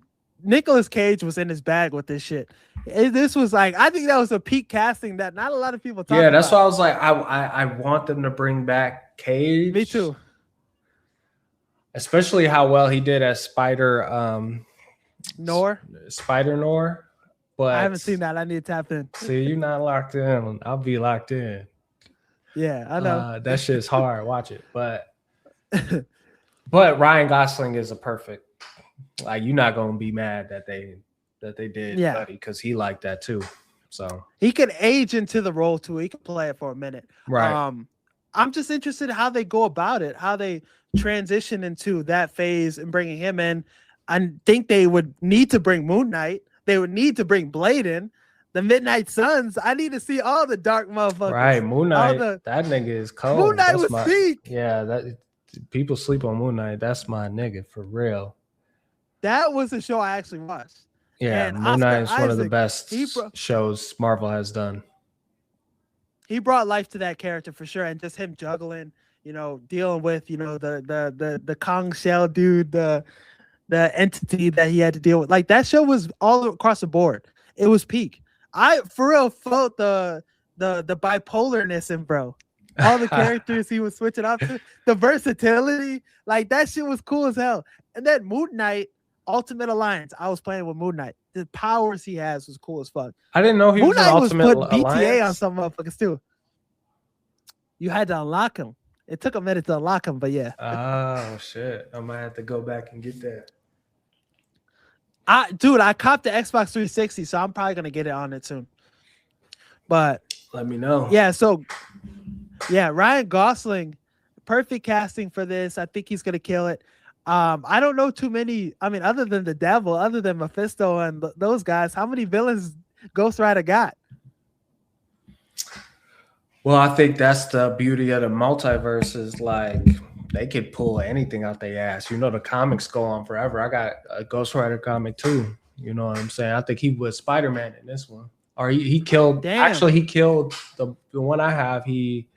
Nicolas Cage was in his bag with this shit. This was like, I think that was a peak casting that not a lot of people talk about. Yeah, that's why I was like, I want them to bring back Cage. Me too. Especially how well he did as Spider Nor. But I haven't seen that. I need to tap in. See, you're not locked in. I'll be locked in. Yeah, I know. That shit's hard. Watch it. But Ryan Gosling is a perfect. Like, you're not gonna be mad that they did Buddy, because he liked that too. So he could age into the role too. He could play it for a minute. Right. I'm just interested in how they go about it, how they transition into that phase and bringing him in. I think they would need to bring Moon Knight. They would need to bring Blade in. The Midnight Suns. I need to see all the dark motherfuckers. Right, Moon Knight. That nigga is cold. Moon Knight was peak. Yeah, that people sleep on Moon Knight. That's my nigga for real. That was a show I actually watched. Yeah, and Moon Knight is one of the best shows Marvel has done. He brought life to that character for sure, and just him juggling, dealing with, the Kong shell dude, the entity that he had to deal with. Like, that show was all across the board. It was peak. I for real felt the bipolarness in bro. All the characters he was switching up to, the versatility, like that shit was cool as hell. And then Moon Knight, Ultimate Alliance. I was playing with Moon Knight. The powers he has was cool as fuck. I didn't know he Moon was Knight an was Ultimate putting BTA Alliance. on some motherfuckers too. You had to unlock him. It took a minute to unlock him, but yeah. Oh shit! I might have to go back and get that. I copped the Xbox 360, so I'm probably gonna get it on it soon. But let me know. Yeah, so Ryan Gosling, perfect casting for this. I think he's gonna kill it. I don't know too many. I mean, other than the devil, other than Mephisto and those guys, how many villains Ghost Rider got? Well, I think that's the beauty of the multiverse is like they could pull anything out their ass. The comics go on forever. I got a Ghost Rider comic too. You know what I'm saying? I think he was Spider-Man in this one. Or he killed. Damn. Actually, he killed the one I have. He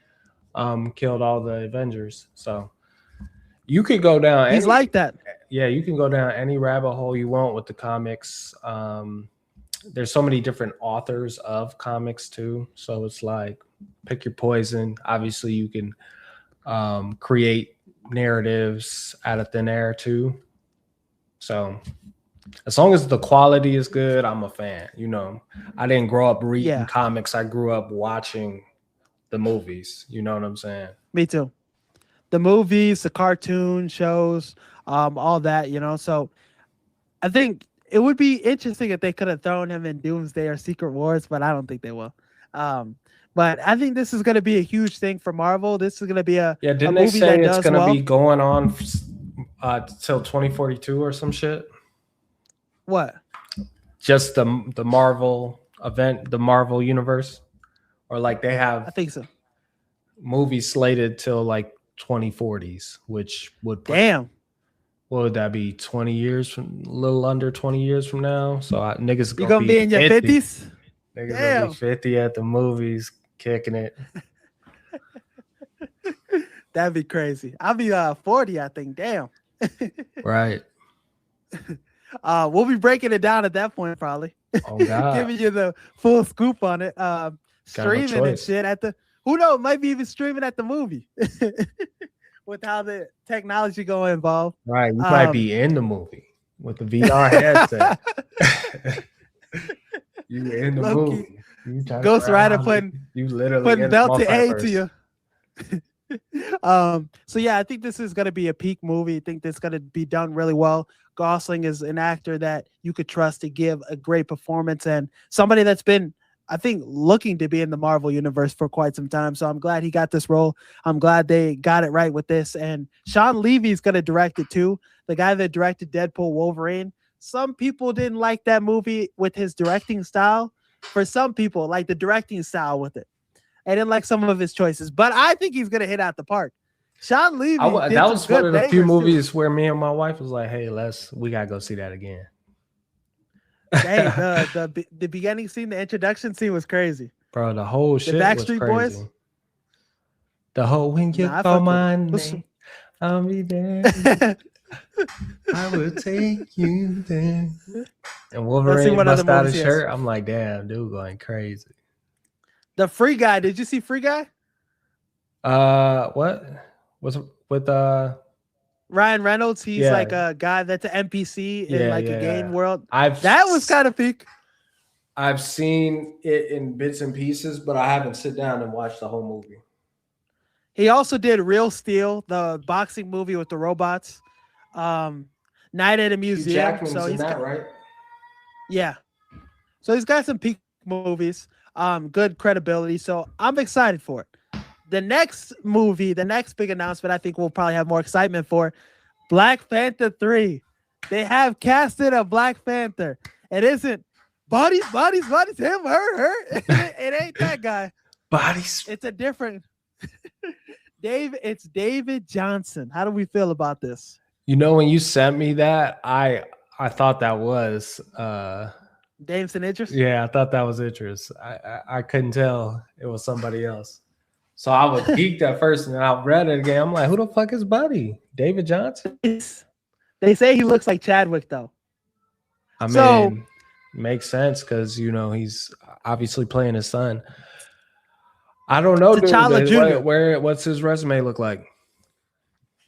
killed all the Avengers. So you could go down. He's like that. Yeah, you can go down any rabbit hole you want with the comics. There's so many different authors of comics too. So it's like pick your poison. Obviously, you can create narratives out of thin air too. So as long as the quality is good, I'm a fan. I didn't grow up reading comics. I grew up watching the movies. You know what I'm saying? Me too. The movies, the cartoon shows, all that, So I think it would be interesting if they could have thrown him in Doomsday or Secret Wars, but I don't think they will. But I think this is going to be a huge thing for Marvel. This is going to be didn't they say it's going to be going on till 2042 or some shit? What? Just the Marvel event, the Marvel universe, or like they have? I think so. Movies slated till like 2040s, which would damn. What would that be? 20 years from, a little under 20 years from now. So niggas gonna be in your 50s. Niggas gonna be 50 at the movies, kicking it. That'd be crazy. I'll be 40, I think. Damn. Right. We'll be breaking it down at that point, probably. Oh God. Giving you the full scoop on it. Streaming and shit at the. Who knows? Might be even streaming at the movie. With how the technology going involved. Right. You might be in the movie with the VR headset. You in the movie. Ghost Rider putting belt to A to you. So yeah, I think this is gonna be a peak movie. I think this is gonna be done really well. Gosling is an actor that you could trust to give a great performance and somebody that's been, I think, looking to be in the Marvel universe for quite some time. So I'm glad he got this role. I'm glad they got it right with this. And Sean Levy's going to direct it too. The guy that directed Deadpool Wolverine. Some people didn't like that movie with his directing style. For some people, like the directing style with it. I didn't like some of his choices, but I think he's going to hit out the park. Sean Levy. That was one of the few movies where me and my wife was like, hey, we got to go see that again. Hey, the beginning scene, the introduction scene was crazy. Bro, the whole shit was Backstreet Boys? crazy. The whole when you Nah, I call fuck with my it. What's- name, I'll be there. I will take you there. And Wolverine what other bust out movies his he has. shirt. I'm like, damn, dude, going crazy. The Free Guy. Did you see Free Guy? What was with Ryan Reynolds. He's Yeah. like a guy that's an NPC in like a game world. I've That was kind of peak. I've seen it in bits and pieces, but I haven't sit down and watched the whole movie. He also did Real Steel, the boxing movie with the robots. Night at a Hugh Museum. Jackman's So in he's that, right? Yeah. So he's got some peak movies, good credibility. So I'm excited for it. The next movie, the next big announcement, I think we'll probably have more excitement for Black Panther 3. They have casted a Black Panther. It isn't bodies, him, her. It ain't that guy. Bodies. It's a different it's David Johnson. How do we feel about this? You know, when you sent me that, I thought that was Jameson Idris? yeah, I thought that was Idris. I couldn't tell it was somebody else. So I was geeked at first, and then I read it again. I'm like, who the fuck is Buddy? David Johnson? They say he looks like Chadwick, though. I mean, So- makes sense because, you know, he's obviously playing his son. I don't know, dude. T'Challa Jr.. What's his resume look like?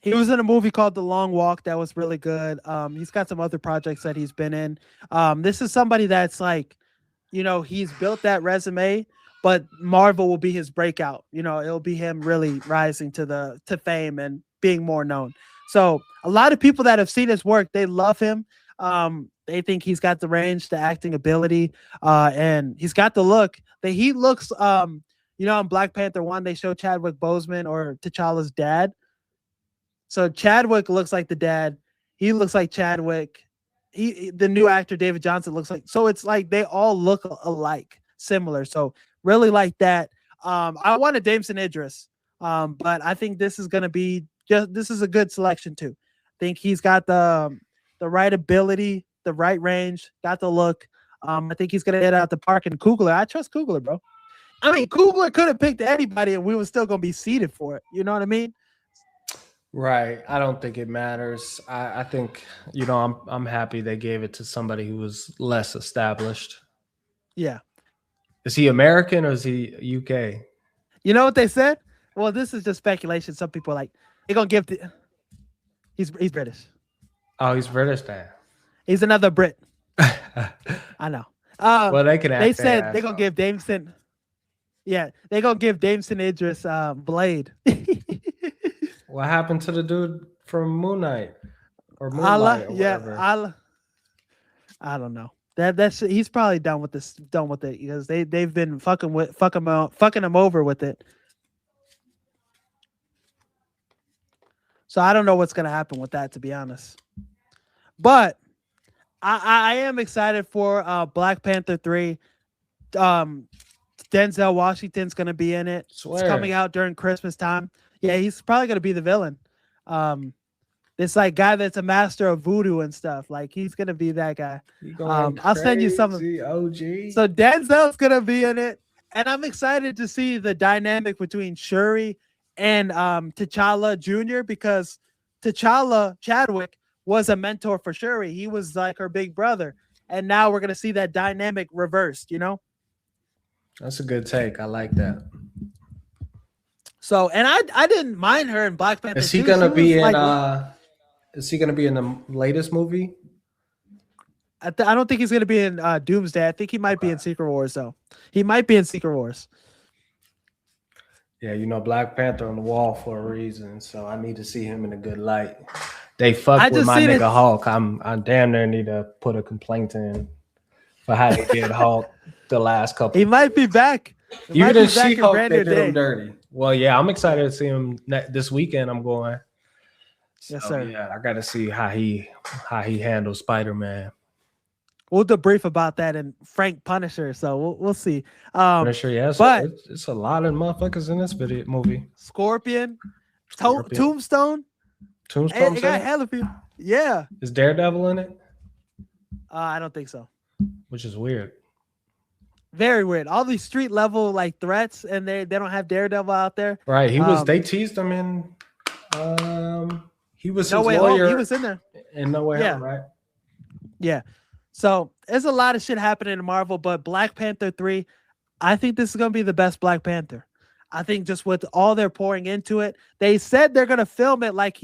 He was in a movie called The Long Walk that was really good. He's got some other projects that he's been in. This is somebody that's like, you know, he's built that resume, but Marvel will be his breakout. You know, it'll be him really rising to fame and being more known. So a lot of people that have seen his work, they love him. They think he's got the range, the acting ability, and he's got the look. That he looks, you know, in Black Panther 1, they show Chadwick Boseman or T'Challa's dad. So Chadwick looks like the dad. He looks like Chadwick. The new actor, David Johnson, looks like. So it's like they all look alike, similar. So really like that. I wanted Jameson Idris, but I think this is going to be this is a good selection too. I think he's got the right ability, the right range, got the look. I think he's going to hit out the park. And Coogler, I trust Coogler, bro. I mean, Coogler could have picked anybody, and we were still going to be seated for it. You know what I mean? Right. I don't think it matters. I think, you know, I'm happy they gave it to somebody who was less established. Yeah. Is he American or is he UK? You know what they said? Well, this is just speculation. Some people are like, they're going to give he's British. Oh, he's British then. He's another Brit. I know. Well, they can act They their said ass they're going off. to give Jameson. Yeah, they're going to give Jameson Idris Blade. What happened to the dude from Moon Knight or Moonlight Allah, or yeah, whatever? Allah. I don't know. That's he's probably done with it because they've been fucking him over with it. So I don't know what's gonna happen with that, to be honest. But I am excited for Black Panther 3. Denzel Washington's gonna be in it. Swear. It's coming out during Christmas time. Yeah, he's probably gonna be the villain. This like guy that's a master of voodoo and stuff. Like he's gonna be that guy. You going I'll send you some of- crazy, OG. So Denzel's gonna be in it, and I'm excited to see the dynamic between Shuri and T'Challa Jr. because T'Challa Chadwick was a mentor for Shuri. He was like her big brother, and now we're gonna see that dynamic reversed. You know. That's a good take. I like that. So, and I didn't mind her in Black Panther. Is he 2. gonna She be was in? like- Is he gonna be in the latest movie? I don't think he's gonna be in Doomsday. I think he might be in Secret Wars though. He might be in Secret Wars. Yeah, you know, Black Panther on the wall for a reason. So I need to see him in a good light. They fuck I with just my seen nigga it- Hulk. I damn near need to put a complaint in for how they did Hulk the last couple. He might be back. He might Even be back in She-Hulk, Brand they New did him Day. dirty. Well, yeah, I'm excited to see him this weekend. I'm going. Yes, So, sir. Yeah, I got to see how he handles Spider-Man. We'll debrief about that in Frank Punisher. So we'll see. Punisher, yes, but- it's a lot of motherfuckers in this movie. Scorpion, Scorpion. Tombstone. Tombstone, It got hella people. Yeah. is Daredevil in it? I don't think so. which is weird. Very weird. All these street level like threats, and they don't have Daredevil out there. Right. He was. They teased him in. He was No his Way lawyer. Home. He was in there. In No Way Home, right? Yeah. So there's a lot of shit happening in Marvel, but Black Panther 3, I think this is gonna be the best Black Panther. I think just with all they're pouring into it, they said they're gonna film it like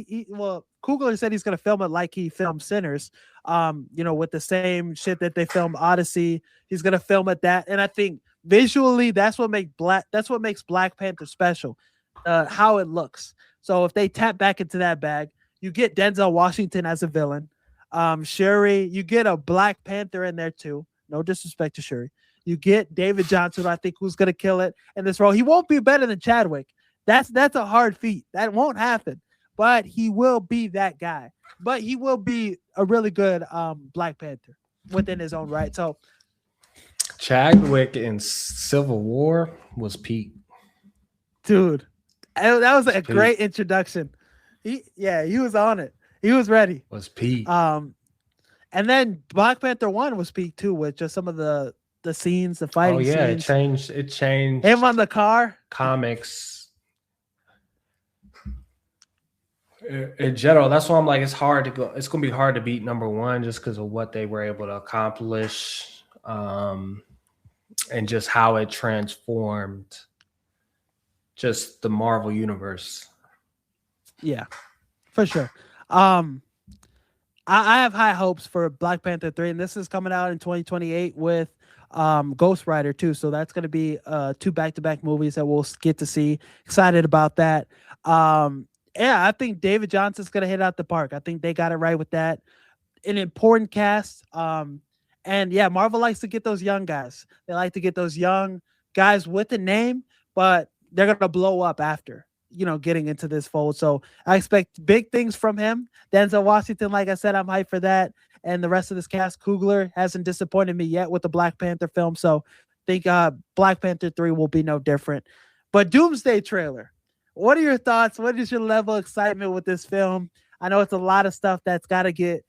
Coogler said he's gonna film it like he filmed Sinners. With the same shit that they filmed Odyssey. He's gonna film it that, and I think visually that's what makes Black Panther special, how it looks. So if they tap back into that bag, you get Denzel Washington as a villain. Shuri, you get a Black Panther in there too. No disrespect to Shuri. You get David Johnson, I think, who's gonna kill it in this role. He won't be better than Chadwick. That's a hard feat. That won't happen. But he will be that guy. But he will be a really good Black Panther within his own right. So Chadwick in Civil War was peak. Dude, that was a great introduction. He was on it. He was ready. Was peak. And then Black Panther 1 was peak too, with just some of the scenes, the fighting scenes. It changed him on the car. Comics. In general, that's why I'm like, it's hard to go. It's gonna be hard to beat number one just because of what they were able to accomplish, and just how it transformed just the Marvel universe. Yeah, for sure. I have high hopes for Black Panther 3, and this is coming out in 2028 with Ghost Rider too. So that's going to be 2 back-to-back movies that we'll get to see. Excited about that. I think David Johnson's going to hit out the park. I think they got it right with that. An important cast. Marvel likes to get those young guys. They like to get those young guys with a name, but they're going to blow up after, getting into this fold. So I expect big things from him. Denzel Washington, like I said, I'm hyped for that. And the rest of this cast, Coogler hasn't disappointed me yet with the Black Panther film. So I think Black Panther 3 will be no different. But Doomsday trailer. What are your thoughts? What is your level of excitement with this film? I know it's a lot of stuff that's got to get,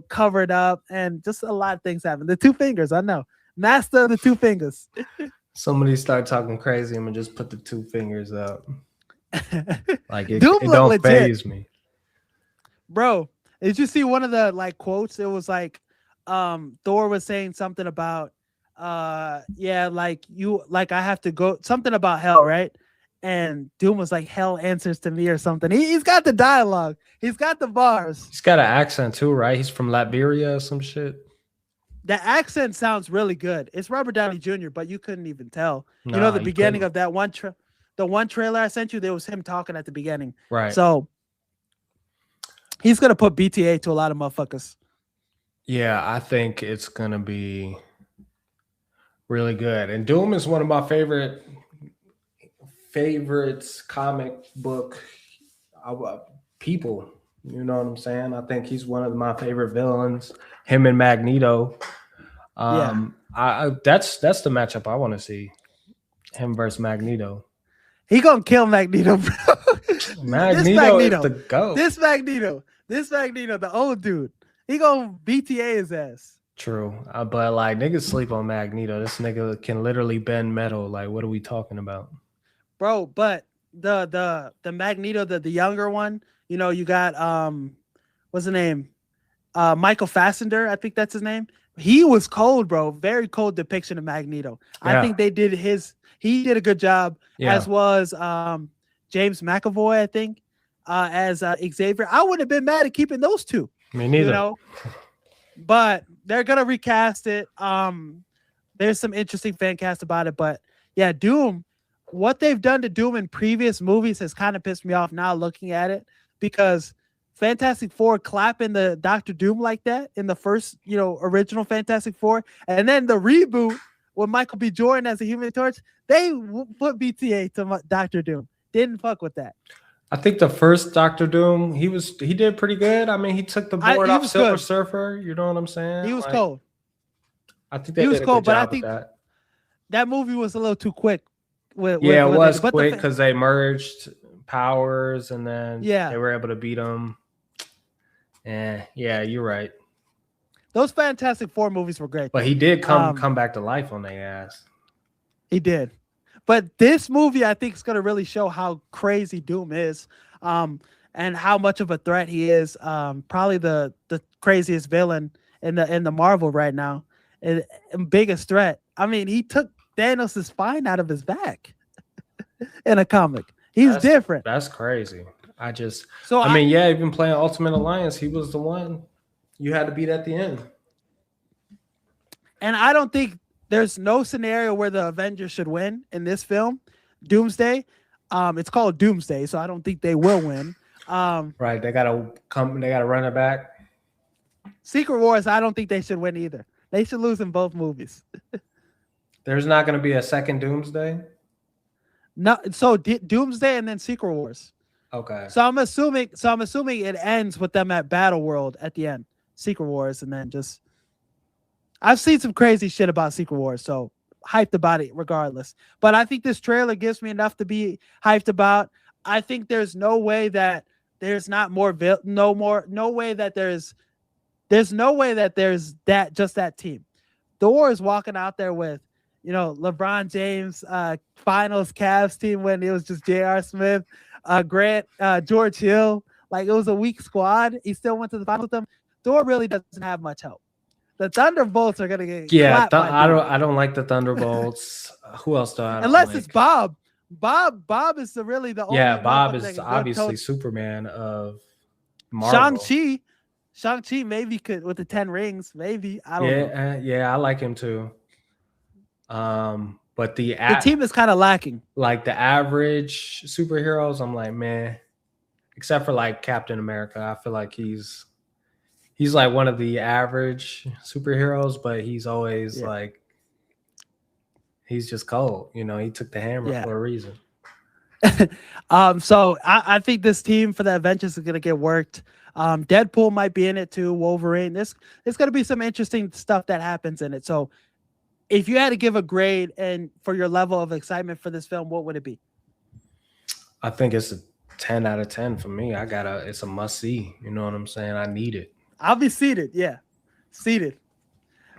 covered up, and just a lot of things happen. The 2 fingers, I know. Master of the 2 fingers. Somebody start talking crazy, I'm going to just put the 2 fingers up. Like it don't faze me. Bro, did you see one of the quotes? It was Thor was saying something about I have to go, something about hell, right? And Doom was like, hell answers to me or something. He's got the dialogue. He's got the bars. He's got an accent too, right? He's from Liberia or some shit. The accent sounds really good. It's Robert Downey Jr., but you couldn't even tell. Nah, the beginning of that one trailer I sent you, there was him talking at the beginning. Right. So he's going to put BTA to a lot of motherfuckers. Yeah, I think it's going to be really good. And Doom is one of my favorites comic book people. You know what I'm saying? I think he's one of my favorite villains. Him and Magneto. That's the matchup I want to see. Him versus Magneto. He gonna kill Magneto, bro. Magneto is the GOAT. This Magneto, the old dude. He gonna BTA his ass. True, but niggas sleep on Magneto. This nigga can literally bend metal. Like, what are we talking about? Bro, but the Magneto, the younger one, you got what's the name? Michael Fassbender, I think that's his name. He was cold, bro. Very cold depiction of Magneto. Yeah. I think he did a good job, as was James McAvoy, I think, as Xavier. I wouldn't have been mad at keeping those 2. Me neither. But they're gonna recast it. There's some interesting fan cast about it, but yeah, Doom. What they've done to Doom in previous movies has kind of pissed me off now looking at it, because Fantastic Four clapping the Doctor Doom like that in the first, original Fantastic Four, and then the reboot with Michael B. Jordan as a Human Torch, they put BTA to Doctor Doom. Didn't fuck with that. I think the first Doctor Doom, he did pretty good. I mean, he took the board off Silver Surfer. You know what I'm saying? He was cold. I think they did a good job with that. That movie was a little too quick. It was quick because they merged powers and then they were able to beat them. Yeah, you're right. those Fantastic Four movies were great. But he did come back to life on their ass. He did. But this movie, I think, is going to really show how crazy Doom is, and how much of a threat he is. Probably the craziest villain in the Marvel right now, and biggest threat. I mean, he took Thanos' spine out of his back in a comic. He's different. That's crazy. I mean, even playing Ultimate Alliance, he was the one you had to beat at the end. And I don't think there's no scenario where the Avengers should win in this film. Doomsday. It's called Doomsday, so I don't think they will win. Right. They gotta run it back. Secret Wars, I don't think they should win either. They should lose in both movies. There's not gonna be a second Doomsday? No, so Doomsday and then Secret Wars. Okay. So I'm assuming it ends with them at Battle World at the end. Secret Wars, and then just I've seen some crazy shit about Secret Wars, so hyped about it regardless. But I think this trailer gives me enough to be hyped about. I think there's no way that there's not more no way that there's no way that there's just that team. Thor is walking out there with, LeBron James, finals Cavs team when it was just J.R. Smith, Grant, George Hill. Like, it was a weak squad. He still went to the finals with them. Thor really doesn't have much help. The Thunderbolts are gonna get I don't like the Thunderbolts. Who else do I don't unless like? it's Bob. Bob is really the only. Bob is obviously Superman of Marvel. Shang-Chi maybe could with the 10 rings. Maybe I don't know. I like him too. But the team is kind of lacking. Like the average superheroes, I'm like, man. Except for like Captain America, I feel like he's like one of the average superheroes, but he's always like, he's just cold. He took the hammer for a reason. So I think this team for the Avengers is going to get worked. Deadpool might be in it too. Wolverine. There's going to be some interesting stuff that happens in it. So if you had to give a grade and for your level of excitement for this film, what would it be? I think it's a 10 out of 10 for me. It's a must see. You know what I'm saying? I need it. I'll be seated. Yeah. Seated.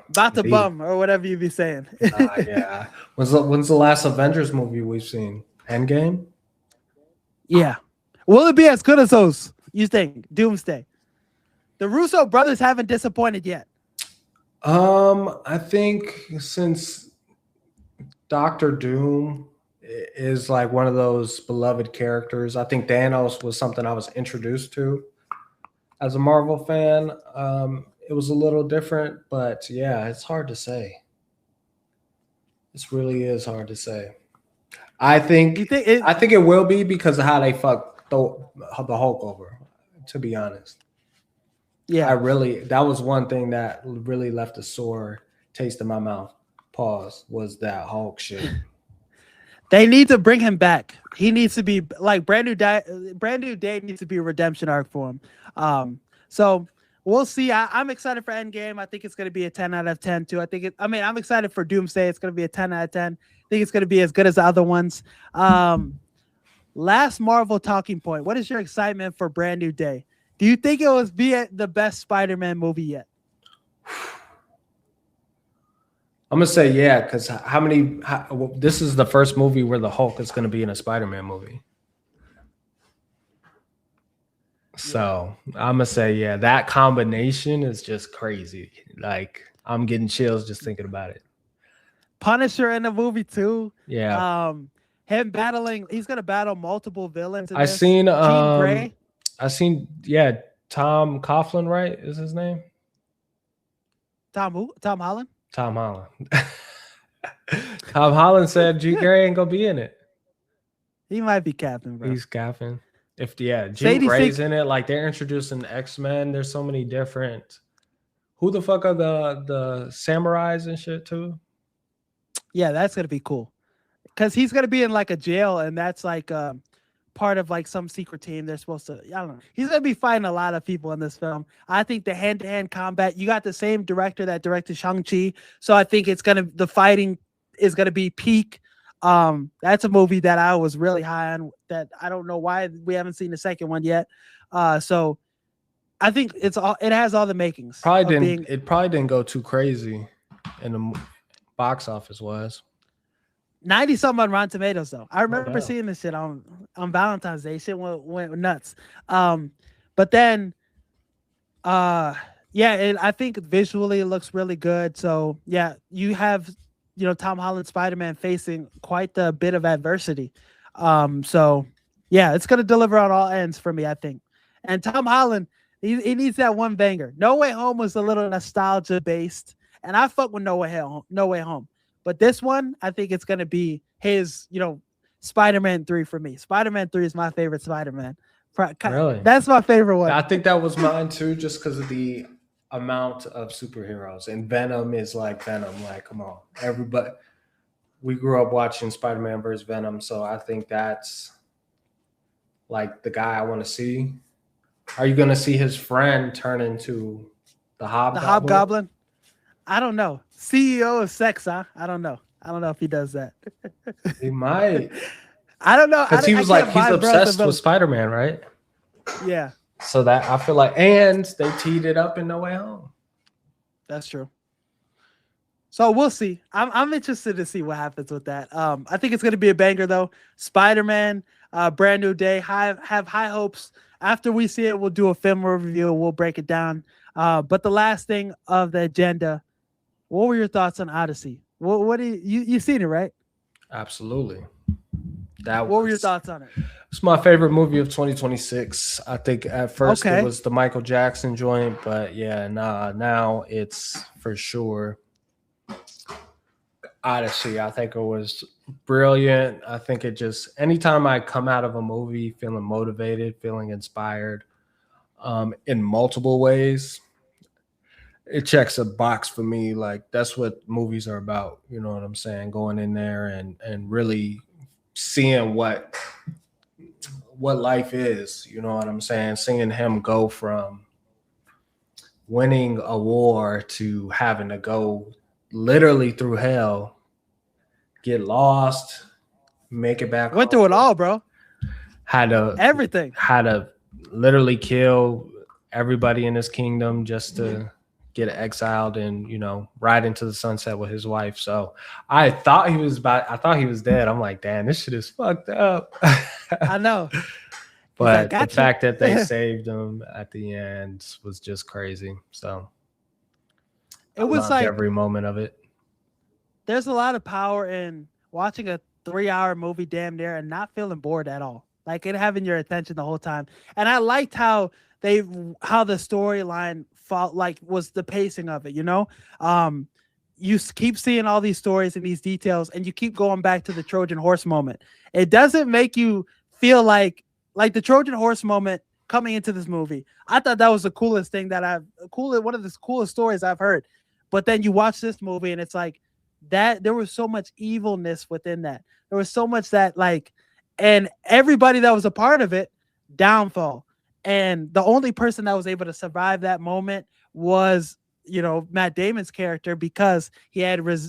About to bum or whatever you be saying. Yeah. When's the last Avengers movie we've seen? Endgame? Yeah. Will it be as good as those, you think? Doomsday. The Russo brothers haven't disappointed yet. I think since Doctor Doom is like one of those beloved characters, I think Thanos was something I was introduced to as a Marvel fan. It was a little different, but yeah, it's hard to say. This really is hard to say. I think it will be because of how they fucked the Hulk over, to be honest. Yeah. That was one thing that really left a sore taste in my mouth. Pause. Was that Hulk shit. They need to bring him back. He needs to be like Brand New Day needs to be a redemption arc for him. So we'll see. I'm excited for Endgame. I think it's going to be a 10 out of 10 too. I'm excited for Doomsday. It's going to be a 10 out of 10. I think it's going to be as good as the other ones. Last Marvel talking point. What is your excitement for Brand New Day? Do you think it was the best Spider-Man movie yet? I'm gonna say yeah, because this is the first movie where the Hulk is gonna be in a Spider-Man movie. So I'm gonna say yeah, that combination is just crazy. Like I'm getting chills just thinking about it. Punisher in the movie too. Yeah. Him battling. He's gonna battle multiple villains. I seen Jean Grey. Tom Coughlin, right? Is his name? Tom who? Tom Holland? Tom Holland. Tom Holland said Jean Grey ain't gonna be in it. He might be Captain, bro. He's Captain. Jean Grey's in it. Like they're introducing X-Men. There's so many different. Who the fuck are the samurais and shit too? Yeah, that's gonna be cool. Because he's gonna be in like a jail, and that's like part of like some secret team. They're supposed to. I don't know. He's gonna be fighting a lot of people in this film. I think the hand-to-hand combat. You got the same director that directed Shang-Chi, so I think the fighting is gonna be peak. That's a movie that I was really high on. That I don't know why we haven't seen the second one yet. So I think it has all the makings. Probably of didn't. It probably didn't go too crazy in the box office wise. 90 something on Rotten Tomatoes though. I remember doubt. seeing this shit on Valentine's Day. Shit went nuts. But then yeah, I think visually it looks really good. So yeah, you have Tom Holland Spider-Man facing quite a bit of adversity. So yeah, it's gonna deliver on all ends for me, I think. And Tom Holland, he needs that one banger. No Way Home was a little nostalgia based, and I fuck with No Way Home. But this one, I think it's gonna be his, Spider-Man 3 for me. Spider-Man 3 is my favorite Spider-Man. Really? That's my favorite one. I think that was mine too, just because of the amount of superheroes. And Venom is like Venom. Like, come on, everybody. We grew up watching Spider-Man versus Venom, so I think that's like the guy I want to see. Are you gonna see his friend turn into the Hobgoblin? The Hobgoblin? I don't know. CEO of sex, huh? I don't know. I don't know if he does that. He might. I don't know. Because he was like, he's obsessed with Spider-Man, right? Yeah. So that I feel like, and they teed it up in No Way Home. That's true. So we'll see. I'm interested to see what happens with that. I think it's gonna be a banger though. Spider-Man, brand new day. Have high hopes. After we see it, we'll do a film review. We'll break it down. But the last thing of the agenda, what were your thoughts on Odyssey? What do you seen it, right? Absolutely. What were your thoughts on it? It's my favorite movie of 2026. I think at first it was the Michael Jackson joint, but yeah, now it's for sure Odyssey. I think it was brilliant. I think it just, anytime I come out of a movie feeling motivated, feeling inspired, in multiple ways, it checks a box for me. Like, that's what movies are about. You know what I'm saying? Going in there and really seeing what life is. You know what I'm saying? Seeing him go from winning a war to having to go literally through hell, get lost, make it back. Went through it all, bro. Had to literally kill everybody in his kingdom just to get exiled and, ride into the sunset with his wife. So I thought he was dead. I'm like, damn, this shit is fucked up. I know. But the fact that they saved him at the end was just crazy. So it was like every moment of it. There's a lot of power in watching a 3-hour movie damn near and not feeling bored at all. Like, it having your attention the whole time. And I liked how the storyline felt like was the pacing of it, you keep seeing all these stories and these details, and you keep going back to the Trojan horse moment. It doesn't make you feel like the Trojan horse moment coming into this movie. I thought that was the coolest thing one of the coolest stories I've heard. But then you watch this movie and it's like that there was so much evilness within that. There was so much that and everybody that was a part of it, downfall. And the only person that was able to survive that moment was, Matt Damon's character, because he had what's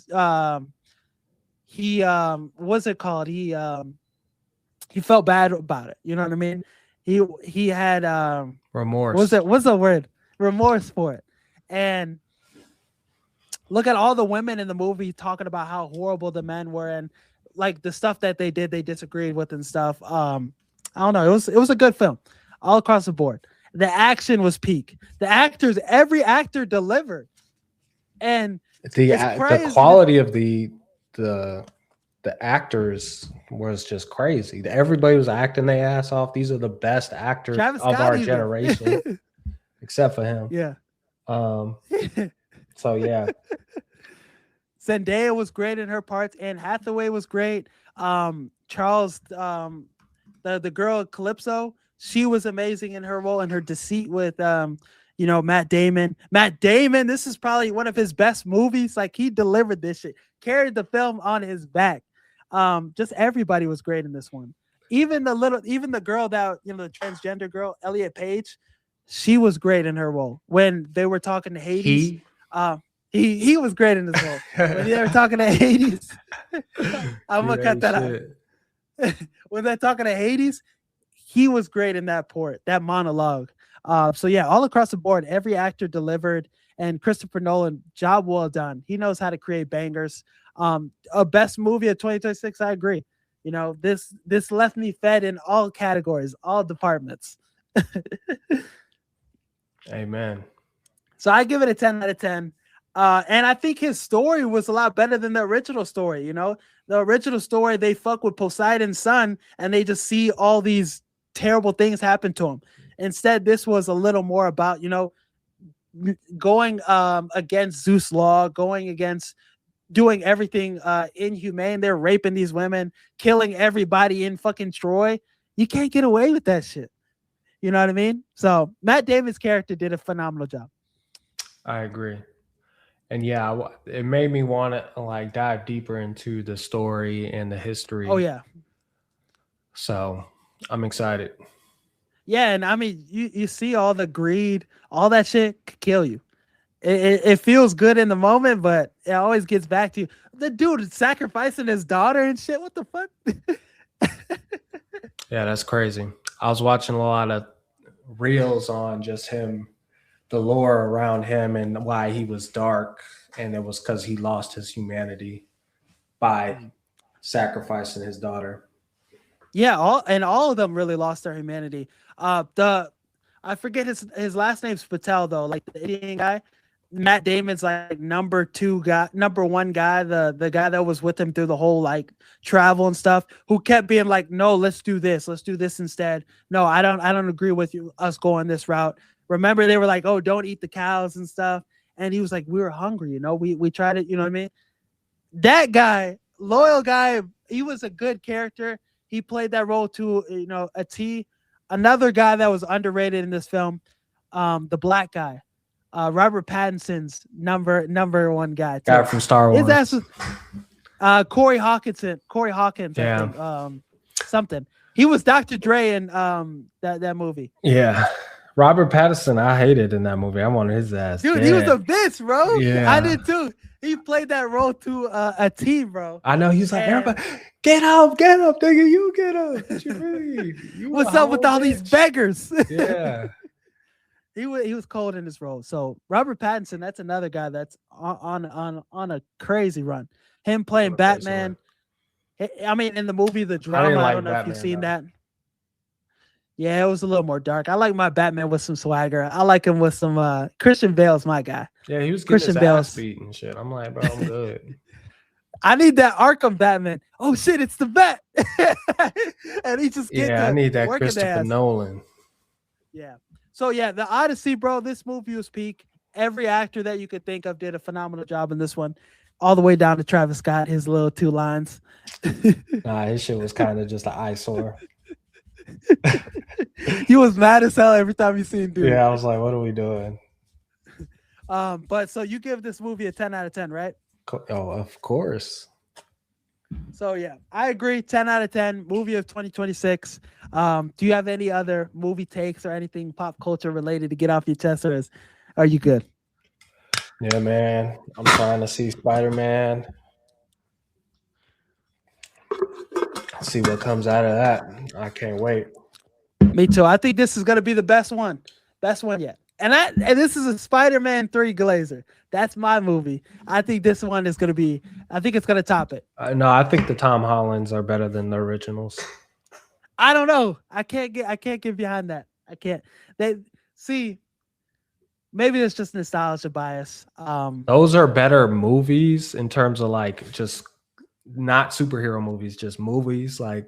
it called? He felt bad about it. You know what I mean? He had remorse. What's the word? Remorse for it. And look at all the women in the movie talking about how horrible the men were and like the stuff that they did, they disagreed with and stuff. I don't know. It was a good film all across the board. The action was peak. Every actor delivered. And the quality of the actors was just crazy. Everybody was acting their ass off. These are the best actors of our generation, except for him. Yeah. So yeah. Zendaya was great in her parts. Anne Hathaway was great. Charles, the girl Calypso, she was amazing in her role and her deceit with Matt Damon. Matt Damon, this is probably one of his best movies. Like, he delivered this shit, carried the film on his back. Just everybody was great in this one. Even the girl that, the transgender girl, Elliot Page, she was great in her role. When they were talking to Hades, he was great in this role. When they were talking to Hades, I'm gonna cut that out. When they're talking to Hades, he was great in that monologue. So yeah, all across the board, every actor delivered, and Christopher Nolan, job well done. He knows how to create bangers. A best movie of 2026, I agree. You know, this left me fed in all categories, all departments. Amen. So I give it a 10 out of 10. And I think his story was a lot better than the original story. You know, the original story, they fuck with Poseidon's son and they just see all these terrible things happen to him. Instead, this was a little more about, you know, going against Zeus' law, going against doing everything inhumane. They're raping these women, killing everybody in fucking Troy. You can't get away with that shit. You know what I mean? So Matt Damon's character did a phenomenal job. I agree. And yeah, it made me want to like dive deeper into the story and the history. Oh yeah. So I'm excited. Yeah, and I mean, you see all the greed, all that shit could kill you. It feels good in the moment, but it always gets back to you. The dude sacrificing his daughter and shit. What the fuck? Yeah, that's crazy. I was watching a lot of reels on just him, the lore around him and why he was dark. And it was because he lost his humanity by sacrificing his daughter. Yeah, all of them really lost their humanity. I forget his last name's Patel though, like the Indian guy. Matt Damon's like number one guy, the guy that was with him through the whole like travel and stuff, who kept being like, no, let's do this instead. No, I don't agree with us going this route. Remember, they were like, oh, don't eat the cows and stuff. And he was like, we were hungry, you know, we tried it, you know what I mean? That guy, loyal guy, he was a good character. He played that role to, you know, a T. Another guy that was underrated in this film, the black guy, Robert Pattinson's number one guy. Guy from Star Wars. His ass was, Corey Hawkins, Yeah. I think, something. He was Dr. Dre in that movie. Yeah. Robert Pattinson, I hated in that movie. I wanted his ass. Dude, dead. he was a bitch, bro. Yeah. I did too. He played that role to a T, bro. I know. He's like, And- everybody, get up, nigga. You get up. What you mean? You What's a up with whole all these bitch. beggars? Yeah. He was cold in his role. So Robert Pattinson, that's another guy that's on a crazy run. Him playing On a crazy Batman. I mean, in the movie The didn't Drama, I like don't know if you've Batman, seen though. that. Yeah, it was a little more dark. I like my Batman with some swagger. I like him with some Christian Bale's my guy. Yeah, he was getting Christian his Bale's- ass beat and shit. I'm like, bro, I'm good. I need that Arkham Batman. Oh shit, it's the Bat. And he just get Yeah, I need that working Christopher ass. Nolan. Yeah. So yeah, The Odyssey, bro. This movie was peak. Every actor that you could think of did a phenomenal job in this one, all the way down to Travis Scott, his little 2 lines. Nah, his shit was kind of just an eyesore. He was mad as hell every time you seen dude. Yeah, I was like, what are we doing? But so you give this movie a 10 out of 10, right? Oh, of course. So yeah, I agree. 10 out of 10. Movie of 2026. Do you have any other movie takes or anything pop culture related to get off your chest, or are you good? Yeah, man. I'm trying to see Spider-Man. See what comes out of that. I can't wait. Me too. I think this is gonna be the best one yet. And this is a Spider-Man 3 Glazer. That's my movie. I think this one is gonna be. I think it's gonna top it. No, I think the Tom Hollands are better than the originals. I don't know. I can't get behind that. I can't. They see. Maybe it's just nostalgia bias. Those are better movies in terms of like just not superhero movies, just movies, like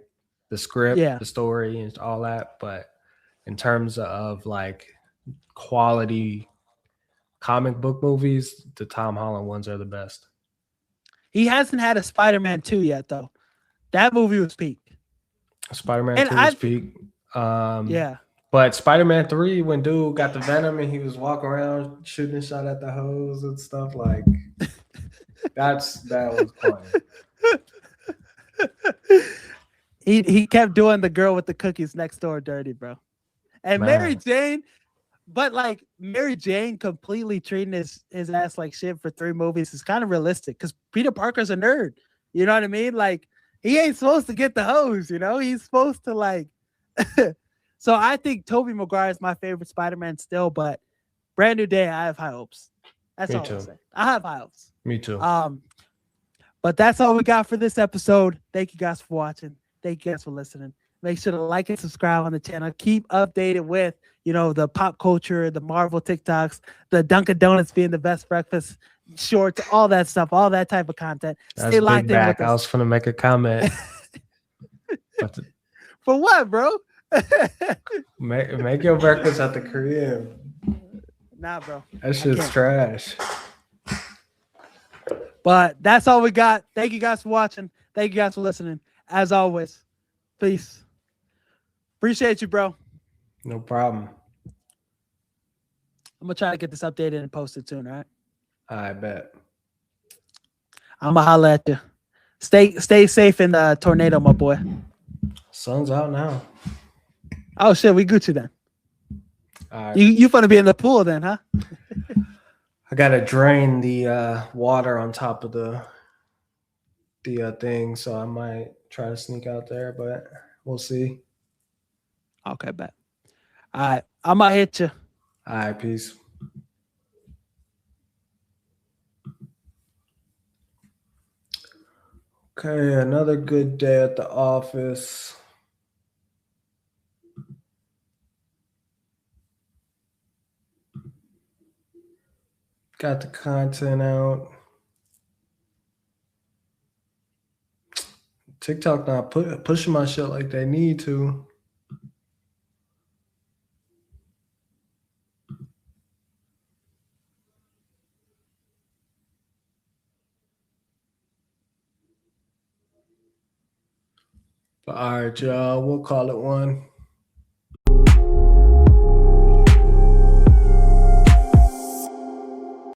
the script, Yeah. the story, and all that. But in terms of like quality comic book movies, the Tom Holland ones are the best. He hasn't had a Spider-Man 2 yet, though. That movie was peak. Spider-Man And 2 is peak. Yeah. But Spider-Man 3, when dude got the venom and he was walking around shooting a shot at the hose and stuff, like that was funny. He kept doing the girl with the cookies next door dirty, bro. And Man. Mary Jane, but like Mary Jane completely treating his ass like shit for 3 movies is kind of realistic because Peter Parker's a nerd. You know what I mean? Like he ain't supposed to get the hose, you know? He's supposed to like So I think Tobey Maguire is my favorite Spider-Man still, but Brand New Day, I have high hopes. That's Me all too. I'm saying. I have high hopes. Me too. But that's all we got for this episode. Thank you guys for watching. Thank you guys for listening. Make sure to like and subscribe on the channel. Keep updated with, the pop culture, the Marvel TikToks, the Dunkin' Donuts being the best breakfast shorts, all that stuff, all that type of content. That's Stay locked big in back. with I us. was finna make a comment. For what, bro? make your breakfast at the crib. Nah, bro. That shit's can't. trash. But that's all we got. Thank you guys for watching. Thank you guys for listening. As always, peace. Appreciate you, bro. No problem. I'm gonna try to get this updated and posted soon, all right? I bet. I'm gonna holler at you. Stay safe in the tornado, my boy. Sun's out now. Oh shit, we Gucci then. All right. You finna be in the pool then, huh? I gotta drain the water on top of the thing, so I might try to sneak out there, but we'll see. Okay, bet. All right, I'm gonna hit you. All right, peace. Okay, another good day at the office. Got the content out. TikTok not pushing my shit like they need to. But all right, y'all. We'll call it one.